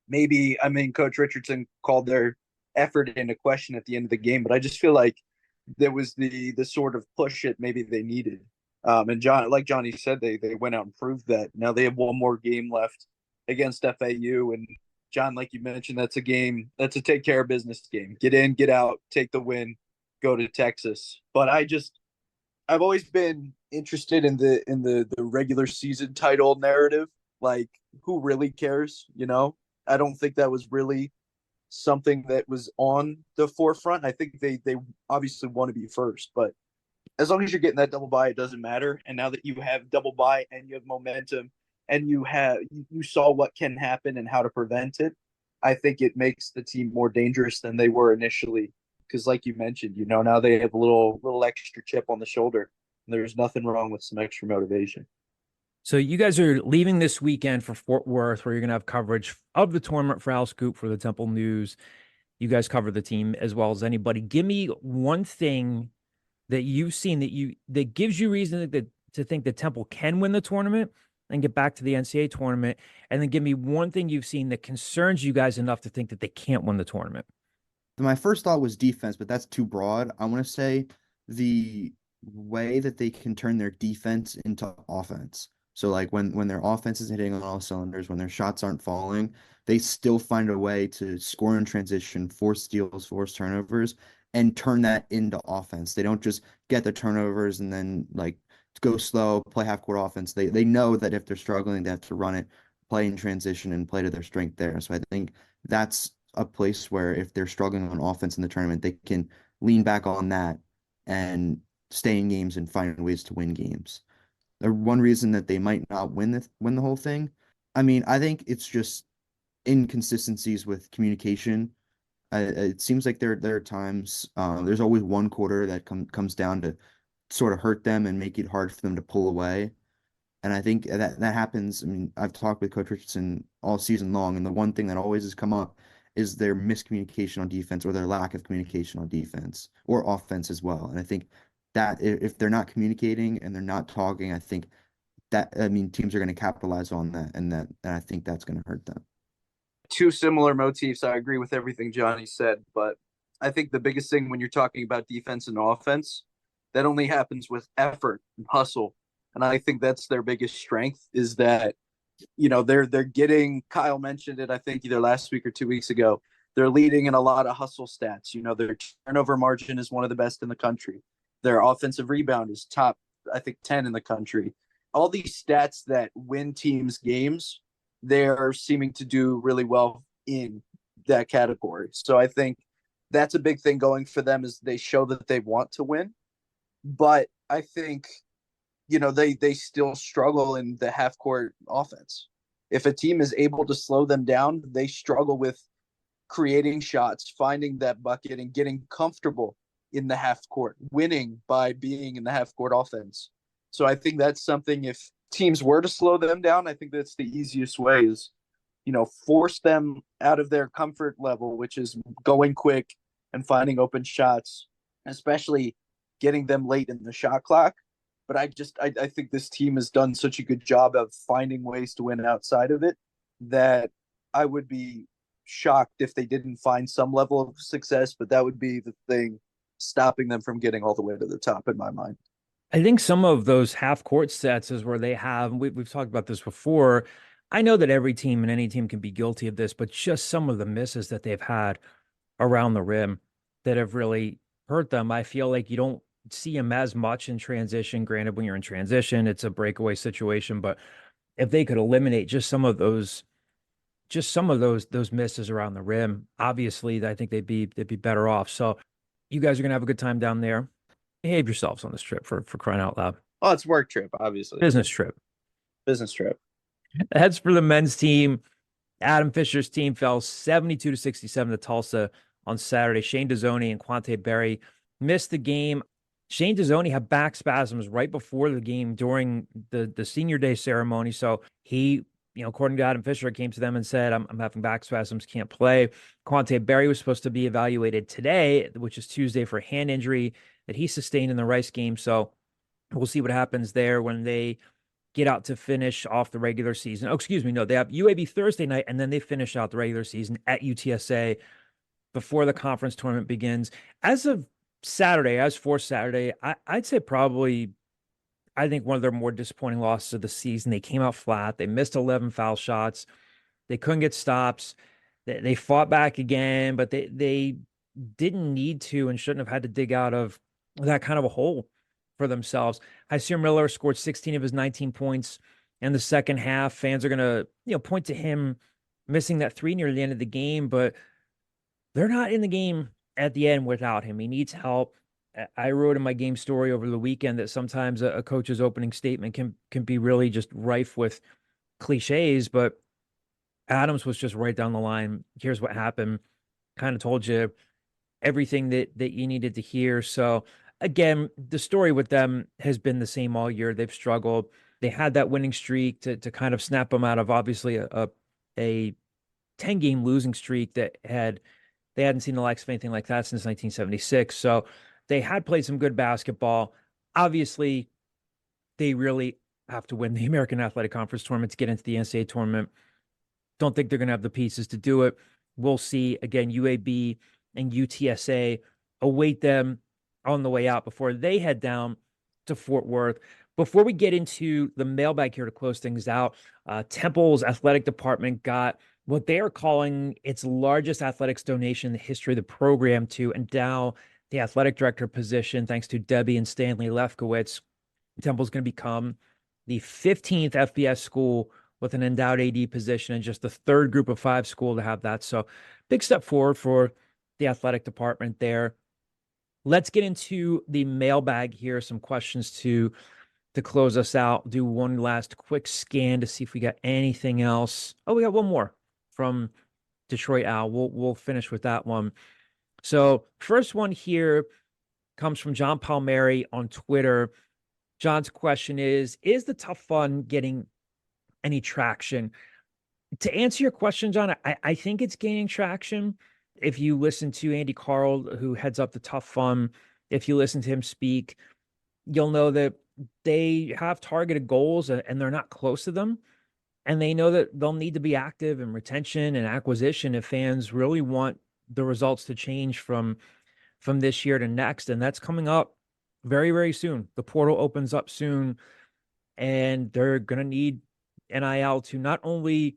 maybe, I mean, Coach Richardson called their effort into question at the end of the game, but I just feel like there was the sort of push that maybe they needed. And John, like Johnny said, they went out and proved that. Now they have one more game left against FAU. And John, like you mentioned, that's a take care of business game. Get in, get out, take the win, go to Texas. But I've always been interested in the regular season title narrative. Like, who really cares? I don't think that was really something that was on the forefront. I think they obviously want to be first, but as long as you're getting that double bye, it doesn't matter. And now that you have double bye and you have momentum and you saw what can happen and how to prevent it, I think it makes the team more dangerous than they were initially. Because like you mentioned, now they have a little extra chip on the shoulder. And there's nothing wrong with some extra motivation. So you guys are leaving this weekend for Fort Worth, where you're going to have coverage of the tournament for Al Scoop for the Temple News. You guys cover the team as well as anybody. Give me one thing that you've seen that gives you reason to think that Temple can win the tournament and get back to the NCAA tournament. And then give me one thing you've seen that concerns you guys enough to think that they can't win the tournament. My first thought was defense, but that's too broad. I want to say the way that they can turn their defense into offense. So like when their offense is hitting on all cylinders, when their shots aren't falling, they still find a way to score in transition, force steals, force turnovers, and turn that into offense. They don't just get the turnovers and then like go slow, play half court offense. They know that if they're struggling, they have to run it, play in transition, and play to their strength there. So I think that's a place where if they're struggling on offense in the tournament, they can lean back on that and stay in games and find ways to win games. The one reason that they might not win the whole thing, I mean, I think it's just inconsistencies with communication. It seems like there are times there's always one quarter that comes down to sort of hurt them and make it hard for them to pull away. And I think that happens. I mean, I've talked with Coach Richardson all season long, and the one thing that always has come up is their miscommunication on defense or their lack of communication on defense or offense as well. And I think that if they're not communicating and they're not talking, I think teams are going to capitalize on that, and I think that's going to hurt them. Two similar motifs. I agree with everything Johnny said, but I think the biggest thing when you're talking about defense and offense, that only happens with effort and hustle. And I think that's their biggest strength is that, they're getting, Kyle mentioned it, I think either last week or 2 weeks ago, They're leading in a lot of hustle stats. Their turnover margin is one of the best in the country. Their offensive rebound is top, I think, 10 in the country. All these stats that win teams games, they're seeming to do really well in that category. So I think that's a big thing going for them, is they show that they want to win. But I think, they still struggle in the half court offense. If a team is able to slow them down, they struggle with creating shots, finding that bucket, and getting comfortable in the half court, winning by being in the half court offense. So I think that's something, if teams were to slow them down, I think that's the easiest way, is, force them out of their comfort level, which is going quick and finding open shots, especially getting them late in the shot clock. But I think this team has done such a good job of finding ways to win outside of it, that I would be shocked if they didn't find some level of success, but that would be the thing stopping them from getting all the way to the top, in my mind. I think some of those half court sets is where they have, we've talked about this before. I know that every team and any team can be guilty of this, but just some of the misses that they've had around the rim that have really hurt them. I feel like you don't see them as much in transition. Granted, when you're in transition, it's a breakaway situation, but if they could eliminate just some of those misses around the rim, obviously I think they'd be better off. So you guys are gonna have a good time down there. Behave yourselves on this trip, for crying out loud. Oh, it's work trip, obviously. Business trip. That's for the men's team. Adam Fisher's team fell 72-67 to Tulsa on Saturday. Shane Dezzoni and Quante Berry missed the game. Shane Dezzoni had back spasms right before the game during the senior day ceremony. So he, according to Adam Fisher, came to them and said, I'm having back spasms, can't play. Quante Berry was supposed to be evaluated today, which is Tuesday, for a hand injury that he sustained in the Rice game. So we'll see what happens there when they get out to finish off the regular season. Oh, excuse me. No, they have UAB Thursday night, and then they finish out the regular season at UTSA before the conference tournament begins. As for Saturday, I'd say probably, I think, one of their more disappointing losses of the season. They came out flat. They missed 11 foul shots. They couldn't get stops. They fought back again, but they didn't need to and shouldn't have had to dig out of that kind of a hole for themselves. Hysier Miller scored 16 of his 19 points in the second half. Fans are going to, point to him missing that three near the end of the game, but they're not in the game at the end without him. He needs help. I wrote in my game story over the weekend that sometimes a coach's opening statement can be really just rife with cliches, but Adams was just right down the line. Here's what happened. Kind of told you everything that you needed to hear. So again, the story with them has been the same all year. They've struggled. They had that winning streak to kind of snap them out of, obviously, a 10-game losing streak they hadn't seen the likes of anything like that since 1976. So they had played some good basketball. Obviously, they really have to win the American Athletic Conference tournament to get into the NCAA tournament. Don't think they're going to have the pieces to do it. We'll see. Again, UAB and UTSA await them on the way out before they head down to Fort Worth. Before we get into the mailbag here to close things out, Temple's athletic department got what they are calling its largest athletics donation in the history of the program to endow the athletic director position, thanks to Debbie and Stanley Lefkowitz. Temple's going to become the 15th FBS school with an endowed AD position, and just the third group of 5 school to have that. So big step forward for the athletic department there. Let's get into the mailbag here. Some questions to close us out. Do one last quick scan to see if we got anything else. Oh, we got one more from Detroit Al. We'll finish with that one. So first one here comes from John Palmieri on Twitter. John's question is the Tough Fun getting any traction? To answer your question, John, I think it's gaining traction. If you listen to Andy Carl, who heads up the Tough Fun, if you listen to him speak, you'll know that they have targeted goals and they're not close to them. And they know that they'll need to be active in retention and acquisition if fans really want the results to change from this year to next. And that's coming up very, very soon. The portal opens up soon, and they're going to need NIL to not only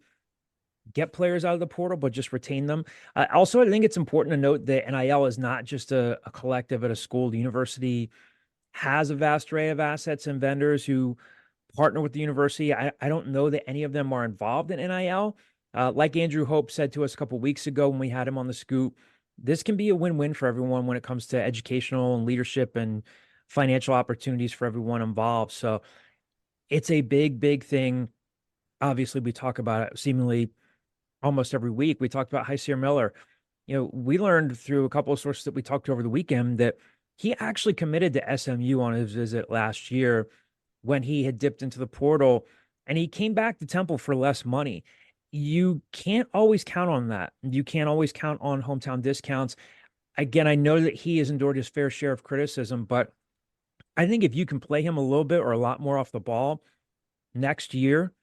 get players out of the portal, but just retain them. Also, I think it's important to note that NIL is not just a collective at a school. The university has a vast array of assets and vendors who partner with the university. I don't know that any of them are involved in NIL. Like Andrew Hope said to us a couple of weeks ago when we had him on the scoop, this can be a win-win for everyone when it comes to educational and leadership and financial opportunities for everyone involved. So it's a big, big thing. Obviously, we talk about it seemingly almost every week. We talked about Hysier Miller. We learned through a couple of sources that we talked to over the weekend that he actually committed to SMU on his visit last year when he had dipped into the portal, and he came back to Temple for less money. You can't always count on that. You can't always count on hometown discounts. Again, I know that he has endured his fair share of criticism, but I think if you can play him a little bit or a lot more off the ball next year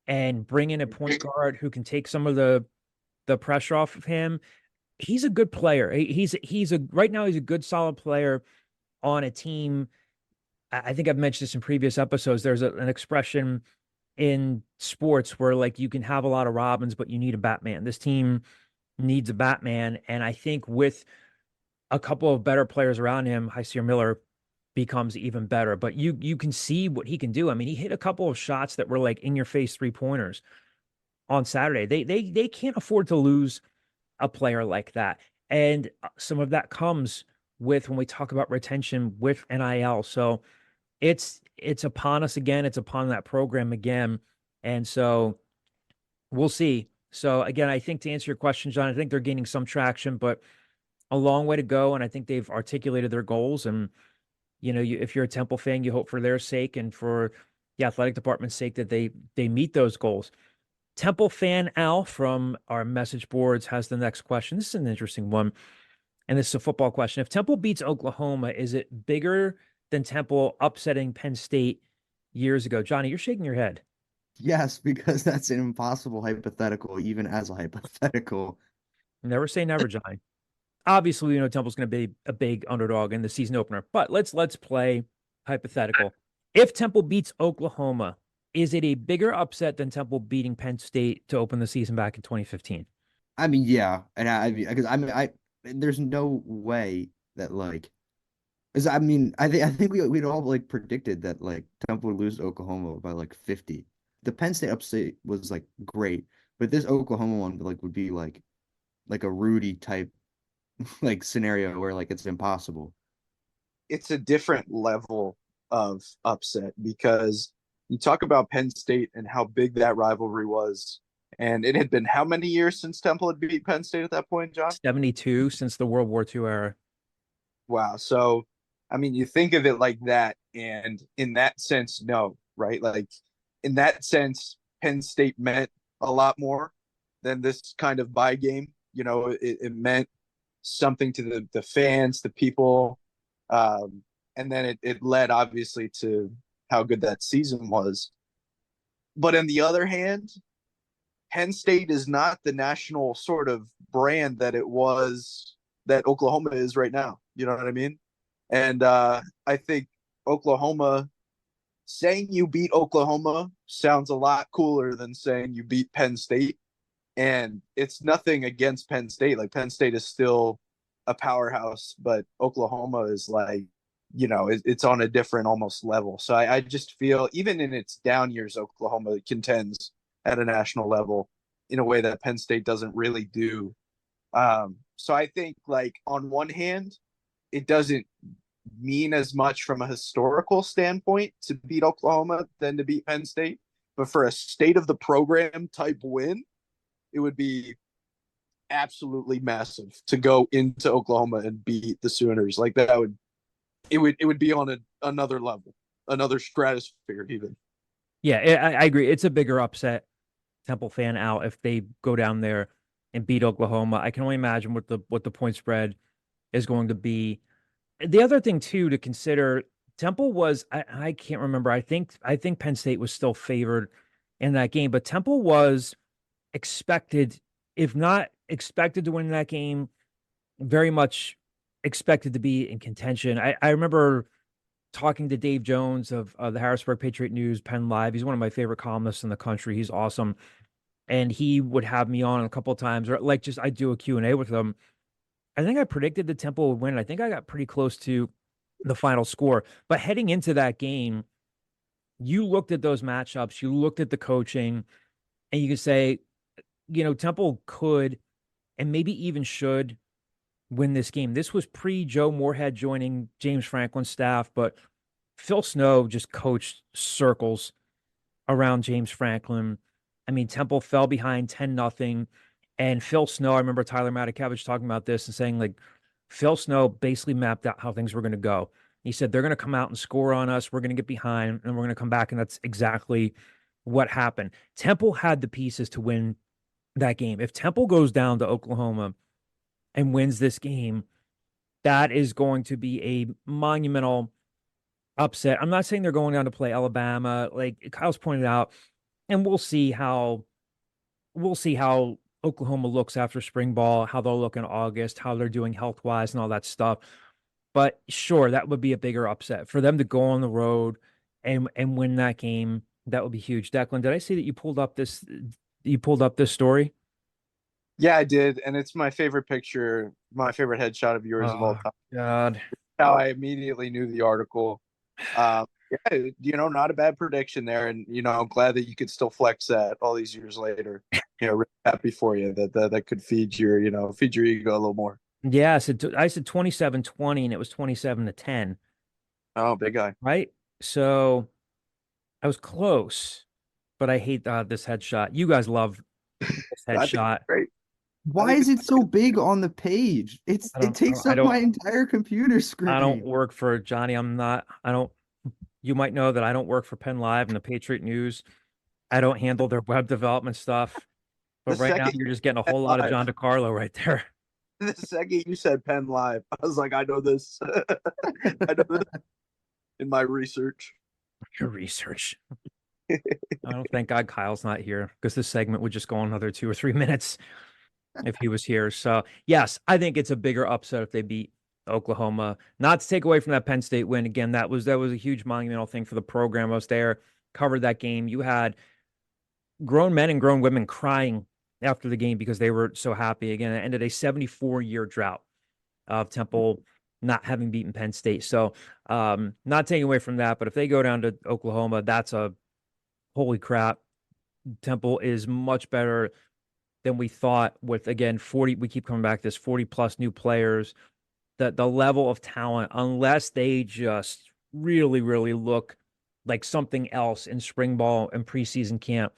and bring in a point guard who can take some of the pressure off of him, he's a good player. Right now he's a good, solid player on a team. I think I've mentioned this in previous episodes. There's an expression in sports where like you can have a lot of Robins, but you need a Batman. This team needs a Batman. And I think with a couple of better players around him, Hysier Miller becomes even better. But you can see what he can do. I mean, he hit a couple of shots that were like in your face 3-pointers on Saturday. They can't afford to lose a player like that. And some of that comes with when we talk about retention with NIL. So it's upon us again. It's upon that program again. And so we'll see. So again, I think to answer your question, John, I think they're gaining some traction, but a long way to go. And I think they've articulated their goals. And, if you're a Temple fan, you hope for their sake and for the athletic department's sake that they meet those goals. Temple fan Al from our message boards has the next question. This is an interesting one. And this is a football question. If Temple beats Oklahoma, is it bigger than Temple upsetting Penn State years ago? Johnny, you're shaking your head. Yes, because that's an impossible hypothetical, even as a hypothetical. Never say never, Johnny. Obviously, Temple's going to be a big underdog in the season opener, but let's play hypothetical. If Temple beats Oklahoma, is it a bigger upset than Temple beating Penn State to open the season back in 2015? I mean, yeah, and because there's no way that I think we'd all like predicted that like Temple would lose to Oklahoma by like 50. The Penn State upset was like great, but this Oklahoma one like would be like a Rudy type like scenario where like it's impossible. It's a different level of upset because you talk about Penn State and how big that rivalry was. And it had been how many years since Temple had beat Penn State at that point, John? 72 since the World War II era. Wow. So, I mean, you think of it like that. And in that sense, no, right? Like in that sense, Penn State meant a lot more than this kind of bye game. It meant something to the fans, the people. And then it led obviously to how good that season was. But on the other hand, Penn State is not the national sort of brand that it was that Oklahoma is right now. You know what I mean? And I think Oklahoma, saying you beat Oklahoma sounds a lot cooler than saying you beat Penn State. And it's nothing against Penn State. Like Penn State is still a powerhouse, but Oklahoma is like, it's on a different almost level. So I just feel even in its down years, Oklahoma contends at a national level in a way that Penn State doesn't really do. So I think like on one hand, it doesn't mean as much from a historical standpoint to beat Oklahoma than to beat Penn State. But for a state of the program type win, it would be absolutely massive to go into Oklahoma and beat the Sooners. Like that it would be on another level, another stratosphere even. Yeah, I agree. It's a bigger upset, Temple fan out, if they go down there and beat Oklahoma. I can only imagine what the point spread is going to be. The other thing too to consider, Temple was I can't remember. I think Penn State was still favored in that game, but Temple was expected, if not expected to win that game, very much expected to be in contention. I remember talking to Dave Jones of the Harrisburg Patriot News, Penn Live. He's one of my favorite columnists in the country. He's awesome. and he would have me on a couple of times, or like just I do a Q&A with him. I think I predicted the Temple would win. I think I got pretty close to the final score. But heading into that game, you looked at those matchups, you looked at the coaching, and you could say, Temple could and maybe even should win this game. This was pre Joe Moorhead joining James Franklin's staff, but Phil Snow just coached circles around James Franklin. I mean, Temple fell behind 10-0. And Phil Snow, I remember Tyler Matakevich talking about this and saying, like, Phil Snow basically mapped out how things were going to go. He said, they're going to come out and score on us. We're going to get behind and we're going to come back. And that's exactly what happened. Temple had the pieces to win that game. If Temple goes down to Oklahoma and wins this game, that is going to be a monumental upset. I'm not saying they're going down to play Alabama, like Kyle's pointed out, and we'll see how Oklahoma looks after spring ball, how they'll look in August, how they're doing health-wise and all that stuff. But sure, that would be a bigger upset for them to go on the road and win that game. That would be huge. Declan, did I see that you pulled up this story? Yeah, I did, and it's my favorite picture, my favorite headshot of yours of all time. God. How I immediately knew the article. Yeah, not a bad prediction there, and I'm glad that you could still flex that all these years later. Really happy for you that could feed your ego a little more. Yeah, I said 27-20, and it was 27-10. Oh, big guy. Right? So I was close, but I hate this headshot. You guys love this headshot. Great. Why is it so big on the page? It takes up my entire computer screen. I don't work for Johnny. You might know that I don't work for Penn Live and the Patriot News. I don't handle their web development stuff. But right now you're just getting a whole lot of John DeCarlo right there. The second you said Penn Live, I was like, I know this. I know this in my research. Your research. I don't thank God Kyle's not here, because this segment would just go on another 2 or 3 minutes if he was here. So yes, I think it's a bigger upset if they beat Oklahoma. Not to take away from that Penn State win. Again, that was a huge monumental thing for the program. I was there, covered that game. You had grown men and grown women crying after the game because they were so happy. Again, it ended a 74-year drought of Temple not having beaten Penn State. So not taking away from that, but if they go down to Oklahoma, that's a holy crap. Temple is much better than we thought with, again, 40, we keep coming back to this, 40 plus new players. The level of talent, unless they just really, really look like something else in spring ball and preseason camp,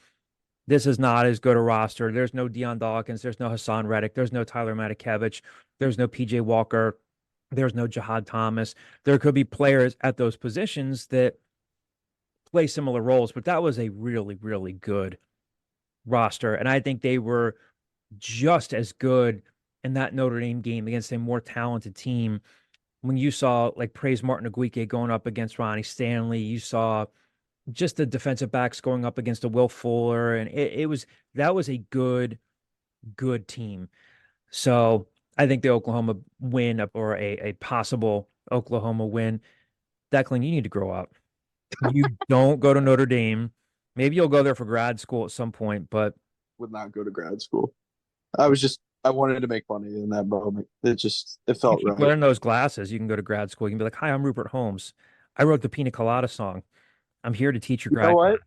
this is not as good a roster. There's no Deion Dawkins. There's no Hassan Reddick. There's no Tyler Matakevich. There's no PJ Walker. There's no Jahad Thomas. There could be players at those positions that play similar roles, but that was a really, really good roster. And I think they were just as good in that Notre Dame game against a more talented team. When you saw like Praise Martin Aguike going up against Ronnie Stanley, you saw just the defensive backs going up against a Will Fuller, and that was a good team. So I think the Oklahoma win, or a possible Oklahoma win, Declan, you need to grow up. You don't go to Notre Dame. Maybe you'll go there for grad school at some point, but would not go to grad school. I wanted to make fun of you in that moment. It felt right. Wearing those glasses, you can go to grad school. You can be like, "Hi, I'm Rupert Holmes. I wrote the Pina Colada song. I'm here to teach your grad." You know what?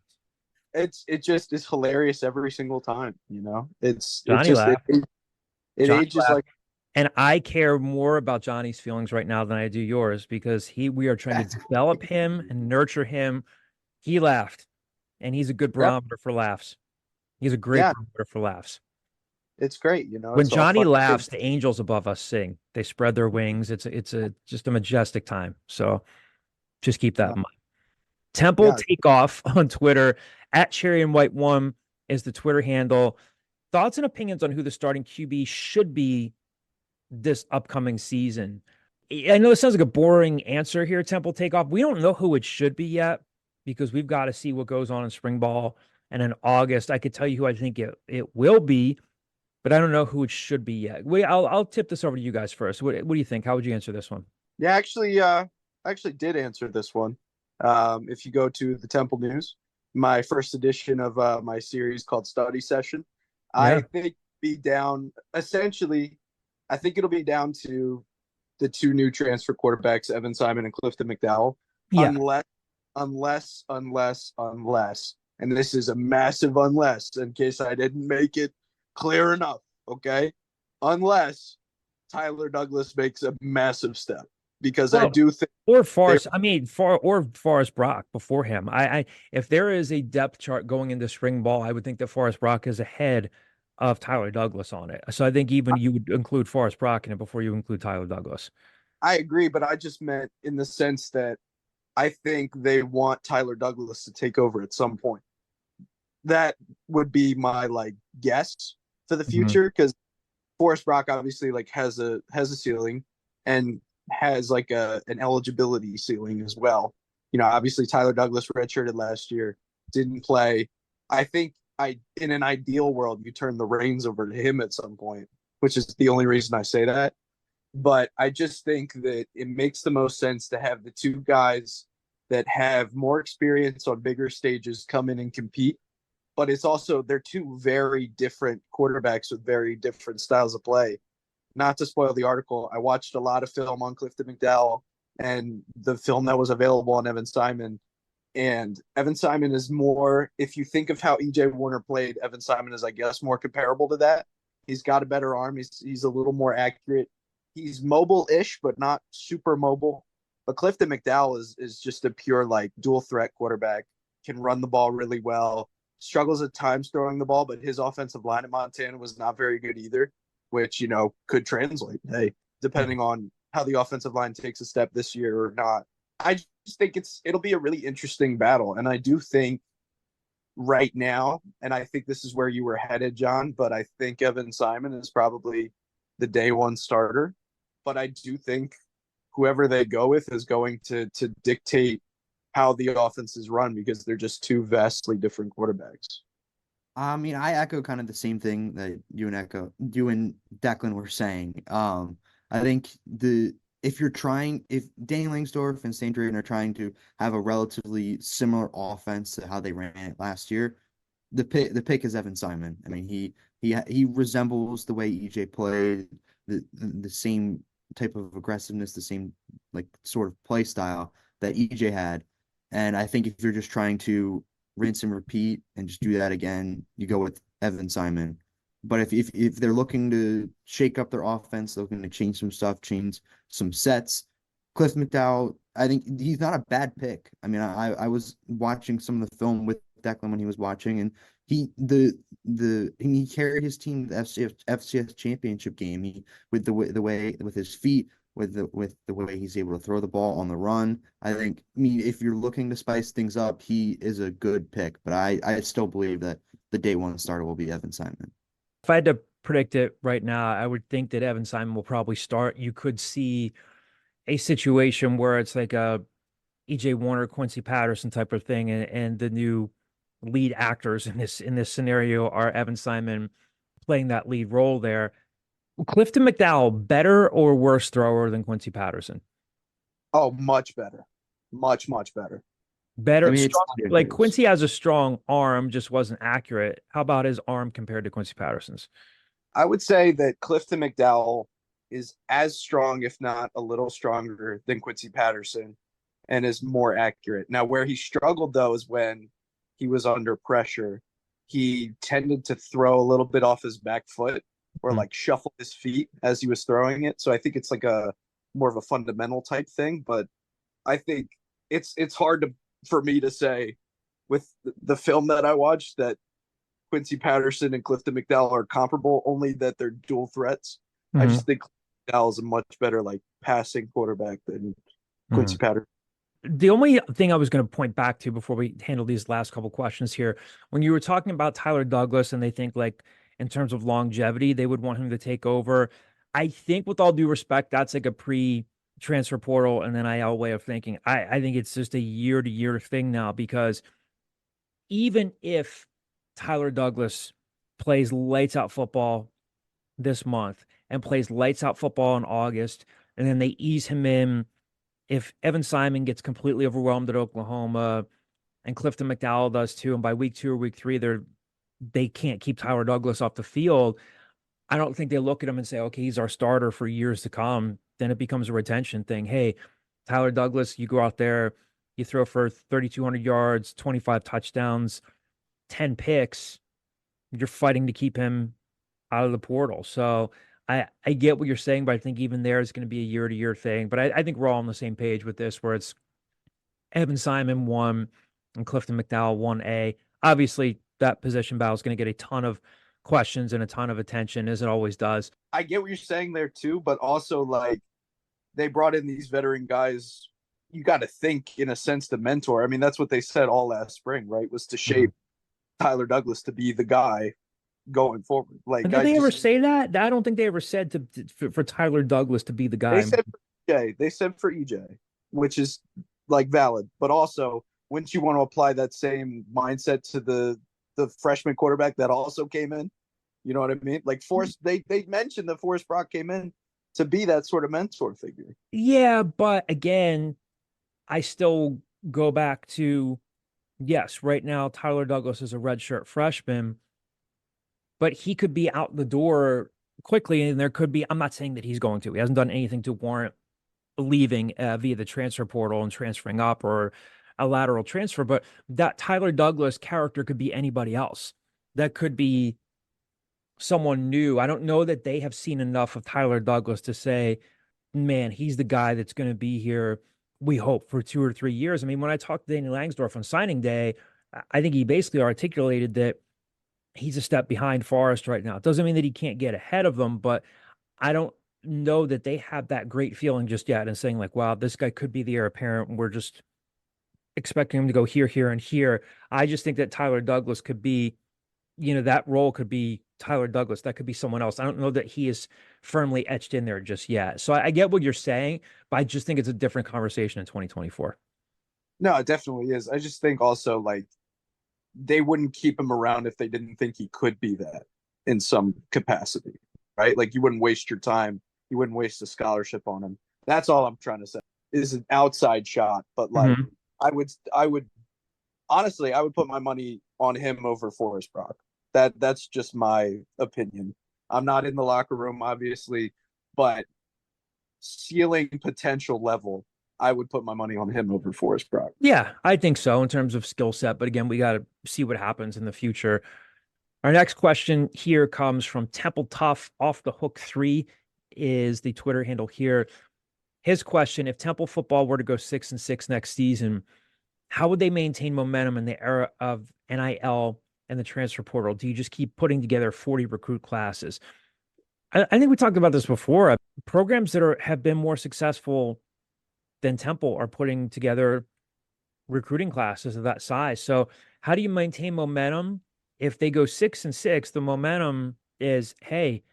It's hilarious every single time. Johnny laughed. It ages like. And I care more about Johnny's feelings right now than I do yours, because we are trying to develop him and nurture him. He laughed, and he's a good barometer for laughs. He's a great barometer for laughs. It's great, When Johnny laughs, the angels above us sing. They spread their wings. It's just a majestic time. So just keep that in mind. Temple Takeoff on Twitter at Cherry and White 1 is the Twitter handle. Thoughts and opinions on who the starting QB should be this upcoming season. I know this sounds like a boring answer here, Temple Takeoff. We don't know who it should be yet, because we've got to see what goes on in spring ball. And in August, I could tell you who I think it will be, but I don't know who it should be yet. I'll tip this over to you guys first. What do you think? How would you answer this one? Yeah, I actually did answer this one. If you go to the Temple News, my first edition of my series called Study Session. Yeah. I think be down essentially. I think it'll be down to the two new transfer quarterbacks, Evan Simon and Clifton McDowell, Yeah. unless, and this is a massive unless in case I didn't make it clear enough. Okay, unless Tyler Douglas makes a massive step, because I Well, do think or Forrest, Forrest Brock before him. If there is a depth chart going into spring ball, I would think that Forrest Brock is ahead of Tyler Douglas on it. So I think even you would include Forrest Brock in it before you include Tyler Douglas. I agree, but I just meant in the sense that I think they want Tyler Douglas to take over at some point. That would be my guess for the future, because Forrest Brock obviously has a ceiling and has an eligibility ceiling as well. Obviously Tyler Douglas redshirted last year, didn't play. I think in an ideal world you turn the reins over to him at some point, which is the only reason I say that. But I just think that it makes the most sense to have the two guys that have more experience on bigger stages come in and compete. But it's also, they're two very different quarterbacks with very different styles of play. Not to spoil the article, I watched a lot of film on Clifton McDowell and the film that was available on Evan Simon. And Evan Simon is more, if you think of how EJ Warner played, Evan Simon is, I guess, more comparable to that. He's got a better arm. He's a little more accurate. He's mobile-ish, but not super mobile. But Clifton McDowell is just a pure dual threat quarterback. Can run the ball really well. Struggles at times throwing the ball, but his offensive line at Montana was not very good either, which could translate. Hey, depending on how the offensive line takes a step this year or not. I just think it'll be a really interesting battle, and I do think right now, and I think this is where you were headed, John, but I think Evan Simon is probably the day one starter. But I do think whoever they go with is going to dictate how the offense is run, because they're just two vastly different quarterbacks. I mean, I echo kind of the same thing that you and Declan were saying. I think if Danny Langsdorff and Stan Drayton are trying to have a relatively similar offense to how they ran it last year, the pick is Evan Simon. I mean, he resembles the way EJ played, the same type of aggressiveness, the same sort of play style that EJ had. And I think if you're just trying to rinse and repeat and just do that again, you go with Evan Simon. But if they're looking to shake up their offense, looking to change some stuff, change some sets, Cliff McDowell, I think he's not a bad pick. I mean, I was watching some of the film with Declan when he was watching, and he carried his team to the FCS championship game. With the way with his feet, with the way he's able to throw the ball on the run. I mean, if you're looking to spice things up, he is a good pick. But I still believe that the day one starter will be Evan Simon. If I had to predict it right now, I would think that Evan Simon will probably start. You could see a situation where it's like a EJ Warner, Quincy Patterson type of thing, and the new lead actors in this scenario are Evan Simon playing that lead role there. Clifton McDowell, better or worse thrower than Quincy Patterson? Oh, much better. Much, much better. Better. I mean, strong, Quincy has a strong arm, just wasn't accurate. How about his arm compared to Quincy Patterson's? I would say that Clifton McDowell is as strong, if not a little stronger, than Quincy Patterson, and is more accurate. Now, where he struggled, though, is when he was under pressure. He tended to throw a little bit off his back foot, or shuffle his feet as he was throwing it. So I think it's a more of a fundamental type thing. But I think it's hard for me to say with the film that I watched that Quincy Patterson and Clifton McDowell are comparable, only that they're dual threats. I just think McDowell is a much better passing quarterback than Quincy Patterson. The only thing I was going to point back to before we handle these last couple questions here, when you were talking about Tyler Douglas and they think in terms of longevity, they would want him to take over. I think with all due respect, that's a pre-transfer portal and then NIL way of thinking. I think it's just a year-to-year thing now, because even if Tyler Douglas plays lights out football this month and plays lights out football in August, and then they ease him in, if Evan Simon gets completely overwhelmed at Oklahoma, and Clifton McDowell does too, and by week 2 or week 3, they can't keep Tyler Douglas off the field, I don't think they look at him and say, okay, he's our starter for years to come. Then it becomes a retention thing. Hey, Tyler Douglas, you go out there, you throw for 3,200 yards, 25 touchdowns, 10 picks. You're fighting to keep him out of the portal. So I get what you're saying, but I think even there is going to be a year-to-year thing. But I think we're all on the same page with this, where it's Evan Simon 1 and Clifton McDowell 1A. Obviously, that position battle is going to get a ton of questions and a ton of attention, as it always does. I get what you're saying there too, but also like they brought in these veteran guys. You got to think in a sense to mentor. I mean, that's what they said all last spring, right? Was to shape Tyler Douglas to be the guy going forward. Like, did they ever say that? I don't think they ever said for Tyler Douglas to be the guy. They said for EJ, which is like valid, but also wouldn't you want to apply that same mindset to the freshman quarterback that also came in? You know what I mean? Like they mentioned that Forrest Brock came in to be that sort of mentor figure. Yeah, but again, I still go back to, yes, right now Tyler Douglas is a redshirt freshman, but he could be out the door quickly, and there could be, I'm not saying that he's going to. He hasn't done anything to warrant leaving via the transfer portal and transferring up or a lateral transfer, but that Tyler Douglas character could be anybody else. That could be someone new. I don't know that they have seen enough of Tyler Douglas to say, man, he's the guy that's going to be here, we hope, for 2 or 3 years. I mean, when I talked to Danny Langsdorff on signing day, I think he basically articulated that he's a step behind Forrest right now. It doesn't mean that he can't get ahead of them, but I don't know that they have that great feeling just yet and saying like, wow, this guy could be the heir apparent. We're just expecting him to go here, here, and here. I just think that Tyler Douglas could be, that role could be Tyler Douglas. That could be someone else. I don't know that he is firmly etched in there just yet. So I get what you're saying, but I just think it's a different conversation in 2024. No, it definitely is. I just think also like they wouldn't keep him around if they didn't think he could be that in some capacity, right? Like you wouldn't waste your time. You wouldn't waste a scholarship on him. That's all I'm trying to say. Is an outside shot, but like I would honestly, I would put my money on him over Forrest Brock. That's just my opinion. I'm not in the locker room, obviously, but ceiling potential level, I would put my money on him over Forrest Brock. Yeah, I think so in terms of skill set. But again, we got to see what happens in the future. Our next question here comes from Temple Tough. Off the Hook 3 is the Twitter handle here. His question: if Temple football were to go 6-6 next season, how would they maintain momentum in the era of NIL and the transfer portal? Do you just keep putting together 40 recruit classes? I think we talked about this before. Programs that have been more successful than Temple are putting together recruiting classes of that size. So how do you maintain momentum? If they go 6-6, the momentum is, hey,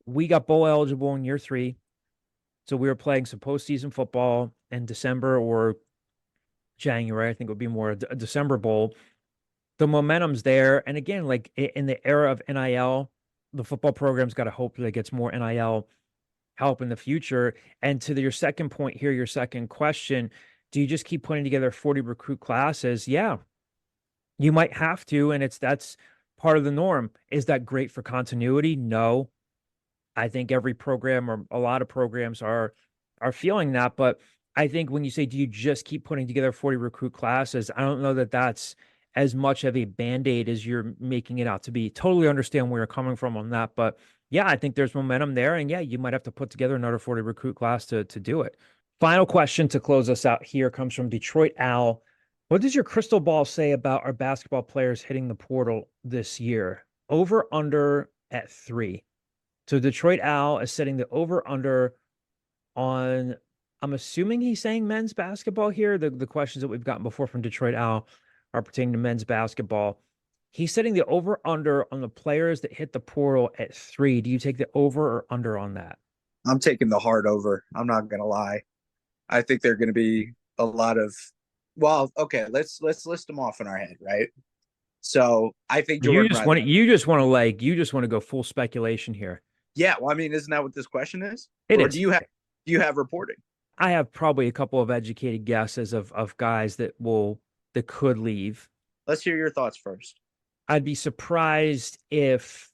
we got bowl eligible in year 3. So we were playing some postseason football in December or January. I think it would be more a December bowl. The momentum's there. And again, like in the era of NIL, the football program's got to hope that it gets more NIL help in the future. And to your second point here, your second question, do you just keep putting together 40 recruit classes? Yeah, you might have to. And that's part of the norm. Is that great for continuity? No. I think every program or a lot of programs are feeling that. But I think when you say, do you just keep putting together 40 recruit classes? I don't know that that's as much of a Band-Aid as you're making it out to be. Totally understand where you're coming from on that. But yeah, I think there's momentum there. And yeah, you might have to put together another 40 recruit class to do it. Final question to close us out here comes from Detroit Al. What does your crystal ball say about our basketball players hitting the portal this year? Over, under at 3. So Detroit Al is setting the over under on, I'm assuming he's saying men's basketball here. The questions that we've gotten before from Detroit Al are pertaining to men's basketball. He's setting the over under on the players that hit the portal at 3. Do you take the over or under on that? I'm taking the hard over. I'm not going to lie. I think there are going to be a lot of, well, okay, let's list them off in our head, right? So I think you just want to go full speculation here. Yeah, well, I mean, isn't that what this question is? It or is. Do you have reporting? I have probably a couple of educated guesses of guys that will that could leave. Let's hear your thoughts first. I'd be surprised if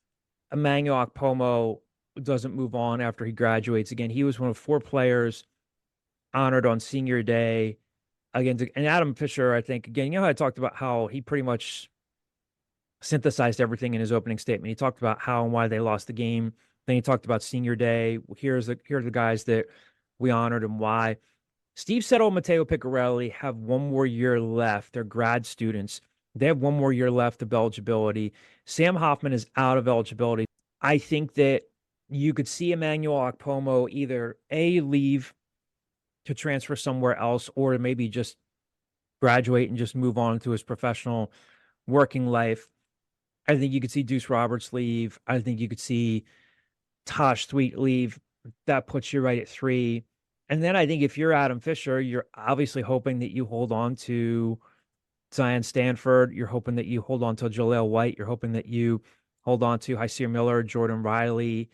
Emmanuel Okpomo doesn't move on after he graduates. Again, he was one of 4 players honored on senior day. Again, and Adam Fisher, I think, again, you know how I talked about how he pretty much synthesized everything in his opening statement. He talked about how and why they lost the game. Then he talked about senior day. Here are the guys that we honored and why. Steve Settle and Matteo Piccarelli have one more year left. They're grad students. They have one more year left of eligibility. Sam Hoffman is out of eligibility. I think that you could see Emmanuel Okpomo either A, leave to transfer somewhere else, or maybe just graduate and just move on to his professional working life. I think you could see Deuce Roberts leave. I think you could see Tosh Sweet leave. That puts you right at 3. And then I think if you're Adam Fisher, you're obviously hoping that you hold on to Zion Stanford. You're hoping that you hold on to Jaleel White. You're hoping that you hold on to Hyseer Miller, Jordan Riley.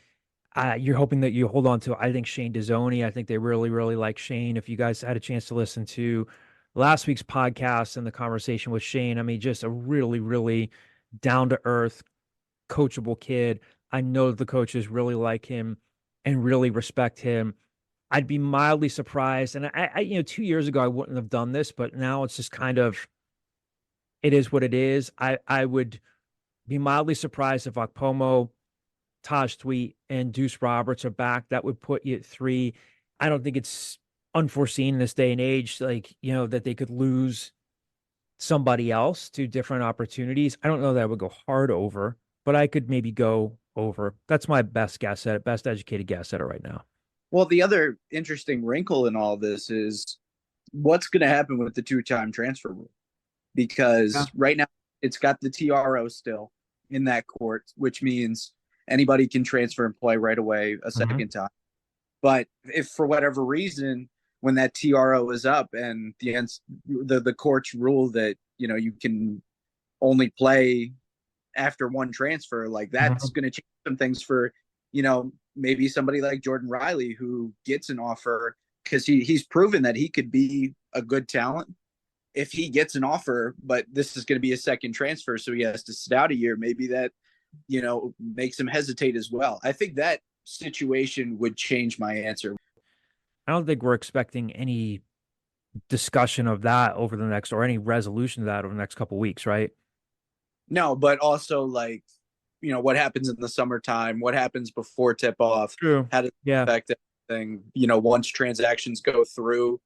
You're hoping that you hold on to, I think, Shane Dezzoni. I think they really, really like Shane. If you guys had a chance to listen to last week's podcast and the conversation with Shane, I mean, just a really, really down-to-earth, coachable kid. I know the coaches really like him and really respect him. I'd be mildly surprised. And I 2 years ago, I wouldn't have done this, but now it's just kind of, it is what it is. I would be mildly surprised if Okpomo, Taj Tweet, and Deuce Roberts are back. That would put you at 3. I don't think it's unforeseen in this day and age, that they could lose somebody else to different opportunities. I don't know that I would go hard over, but I could maybe go over. That's my best guess at it, best educated guess at it right now. Well, the other interesting wrinkle in all this is what's going to happen with the 2-time transfer rule, because right now it's got the TRO still in that court, which means anybody can transfer and play right away a second time. But if for whatever reason, when that TRO is up and the courts rule that, you can only play after one transfer, like that's going to change some things for, maybe somebody like Jordan Riley who gets an offer because he's proven that he could be a good talent. If he gets an offer, but this is going to be a second transfer, so he has to sit out a year, maybe that, makes him hesitate as well. I think that situation would change my answer. I don't think we're expecting any discussion of that over the next, or any resolution of that over the next couple of weeks, right? No, but also what happens in the summertime, what happens before tip off, True. How does it affect everything? Once transactions go through,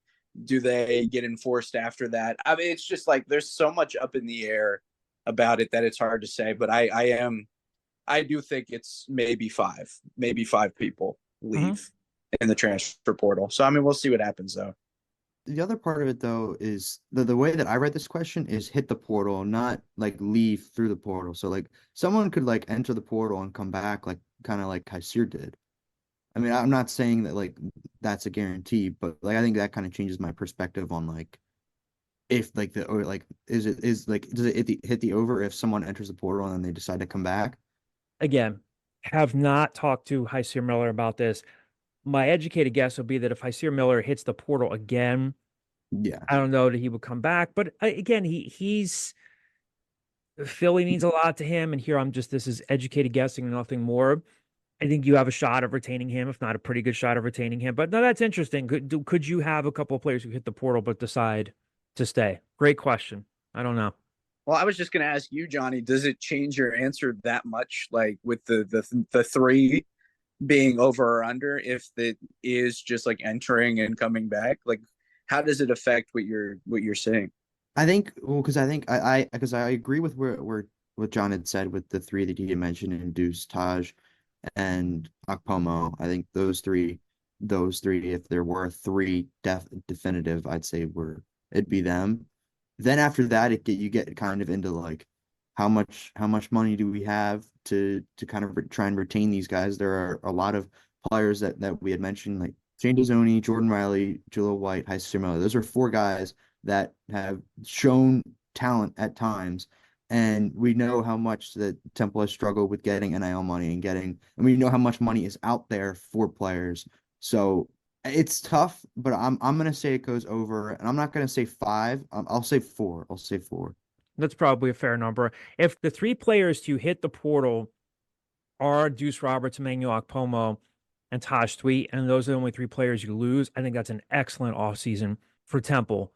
do they get enforced after that? I mean, it's just there's so much up in the air about it that it's hard to say, but I do think it's maybe five people leave in the transfer portal. So, I mean, we'll see what happens though. The other part of it though is the way that I read this question is hit the portal, not leave through the portal. So someone could enter the portal and come back kind of like Hyseer did. I mean, I'm not saying that that's a guarantee, but I think that kind of changes my perspective on if does it hit the over if someone enters the portal and then they decide to come back? Again, have not talked to Hyseer Miller about this. My educated guess would be that if Hyseer Miller hits the portal again, I don't know that he would come back. But again, he's Philly means a lot to him, and here this is educated guessing and nothing more. I think you have a shot of retaining him, if not a pretty good shot of retaining him. But no, that's interesting. Could you have a couple of players who hit the portal but decide to stay? Great question. I don't know. Well, I was just going to ask you, Johnny, does it change your answer that much? With the 3 being over or under, if it is just entering and coming back, how does it affect what you're saying? I think, because I agree with what John had said with the 3 that he had mentioned, and Deuce, Taj, and Okpomo. I think those three, if there were 3 definitive, I'd say it'd be them. Then after that, you get kind of into how much money do we have to kind of try and retain these guys? There are a lot of players that we had mentioned, Shane Dezzoni, Jordan Riley, Jaleel White, Hyseer Miller. Those are 4 guys that have shown talent at times, and we know how much that Temple has struggled with getting NIL money and we know how much money is out there for players. So It's tough, but I'm gonna say it goes over, and I'm not gonna say 5. I'll say 4. I'll say 4. That's probably a fair number. If the three players to hit the portal are Deuce Roberts, Emmanuel Akpomo, and Tosh Tweet, and those are the only three players you lose, I think that's an excellent offseason for Temple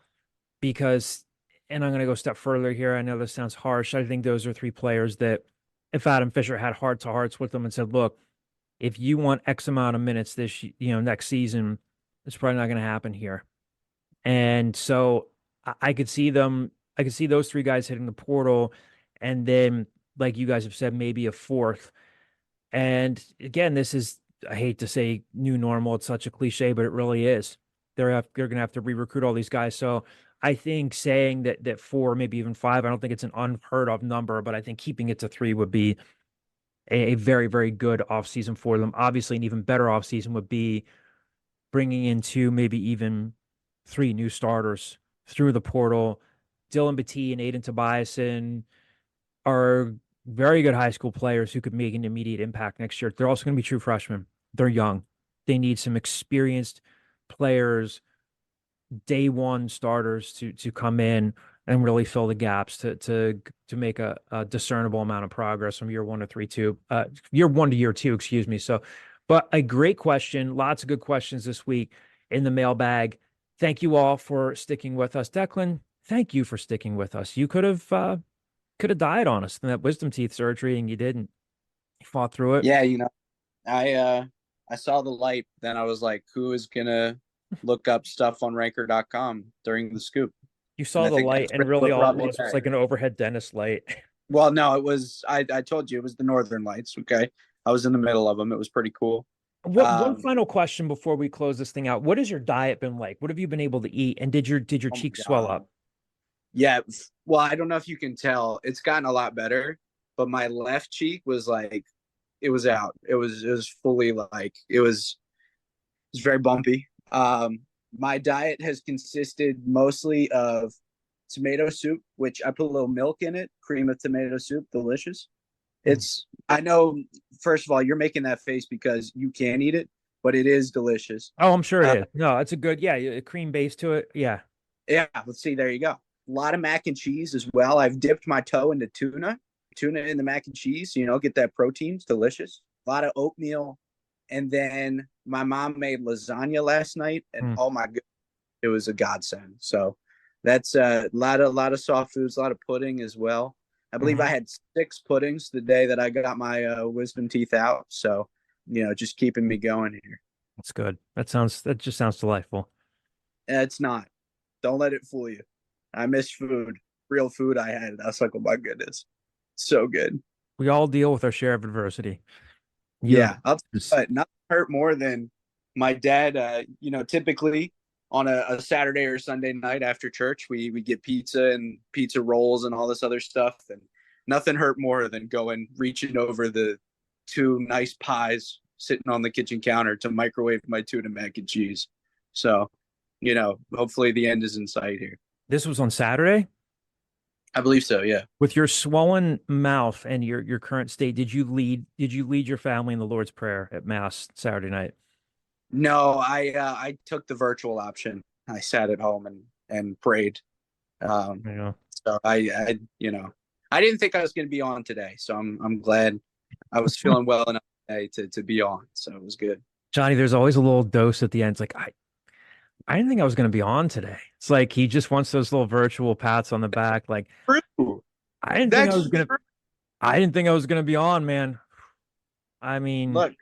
because, and I'm going to go a step further here. I know this sounds harsh. I think those are three players that if Adam Fisher had heart to hearts with them and said, look, if you want X amount of minutes next season, it's probably not going to happen here. And so I could see those three guys hitting the portal. And then, like you guys have said, maybe a fourth. And again, this is, I hate to say new normal. It's such a cliche, but it really is. They're going to have to re-recruit all these guys. So I think saying that 4, maybe even 5, I don't think it's an unheard of number, but I think keeping it to 3 would be a very, very good offseason for them. Obviously, an even better offseason would be bringing in 2, maybe even 3 new starters through the portal. Dylan Batee and Aiden Tobiasen are very good high school players who could make an immediate impact next year. They're also going to be true freshmen. They're young. They need some experienced players, day one starters to come in and really fill the gaps to make a discernible amount of progress from year 1 to year 2, excuse me. So, but a great question. Lots of good questions this week in the mailbag. Thank you all for sticking with us. Declan, thank you for sticking with us. You could have died on us in that wisdom teeth surgery, and you didn't. You fought through it. Yeah, I saw the light. Then I was like, who is gonna look up stuff on ranker.com during the scoop? You saw the light, and really all it was like an overhead dentist light. Well, no, it was. I told you it was the Northern Lights. Okay, I was in the middle of them. It was pretty cool. One final question before we close this thing out. What has your diet been like? What have you been able to eat? And did your cheeks swell up? Yeah. Well, I don't know if you can tell. It's gotten a lot better, but my left cheek was like, it was out. It was fully like it was very bumpy. My diet has consisted mostly of tomato soup, which I put a little milk in it, cream of tomato soup, delicious. I know, first of all, you're making that face because you can't eat it, but it is delicious. Oh, I'm sure it is. No, it's a good, a cream base to it. Yeah. Yeah. Let's see. There you go. A lot of mac and cheese as well. I've dipped my toe into tuna in the mac and cheese, get that protein. It's delicious. A lot of oatmeal. And then my mom made lasagna last night, and oh my god, it was a godsend. So that's a lot of soft foods, a lot of pudding as well. I believe I had 6 puddings the day that I got my wisdom teeth out. So, just keeping me going here. That's good. That just sounds delightful. It's not. Don't let it fool you. I miss food, real food I had. I was like, oh my goodness, so good. We all deal with our share of adversity. Yeah. I'll tell you what, nothing hurt more than my dad, typically on a Saturday or Sunday night after church, we get pizza and pizza rolls and all this other stuff. And nothing hurt more than reaching over the 2 nice pies sitting on the kitchen counter to microwave my tuna mac and cheese. So, hopefully the end is in sight here. This was on Saturday? I believe so, yeah. With your swollen mouth and your current state, did you lead your family in the Lord's Prayer at Mass Saturday night? No, I took the virtual option. I sat at home and prayed. So I didn't think I was going to be on today. So I'm glad I was feeling well enough today to be on. So it was good. Johnny, there's always a little dose at the end. It's like, I didn't think I was going to be on today. It's like he just wants those little virtual pats on the back. Like, true. I didn't think I was going to be on, man. I mean, look,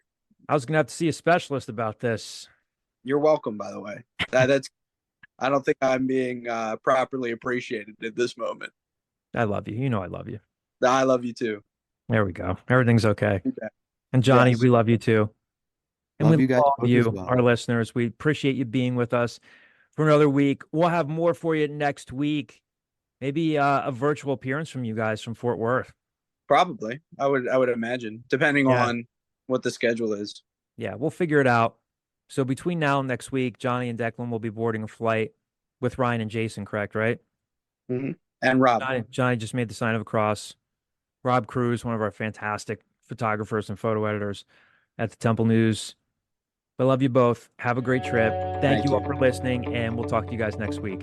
I was going to have to see a specialist about this. You're welcome, by the way. I don't think I'm being properly appreciated at this moment. I love you. You know I love you. I love you too. There we go. Everything's okay. And Johnny, we love you too. And we love you, our listeners. We appreciate you being with us for another week. We'll have more for you next week. Maybe a virtual appearance from you guys from Fort Worth. Probably. I would imagine, depending on what the schedule is. Yeah, we'll figure it out. So between now and next week, Johnny and Declan will be boarding a flight with Ryan and Jason, correct, right? Mm-hmm. And Rob. Johnny just made the sign of a cross. Rob Cruz, one of our fantastic photographers and photo editors at the Temple News. But love you both. Have a great trip. Thank Thank you all you. for listening, and we'll talk to you guys next week.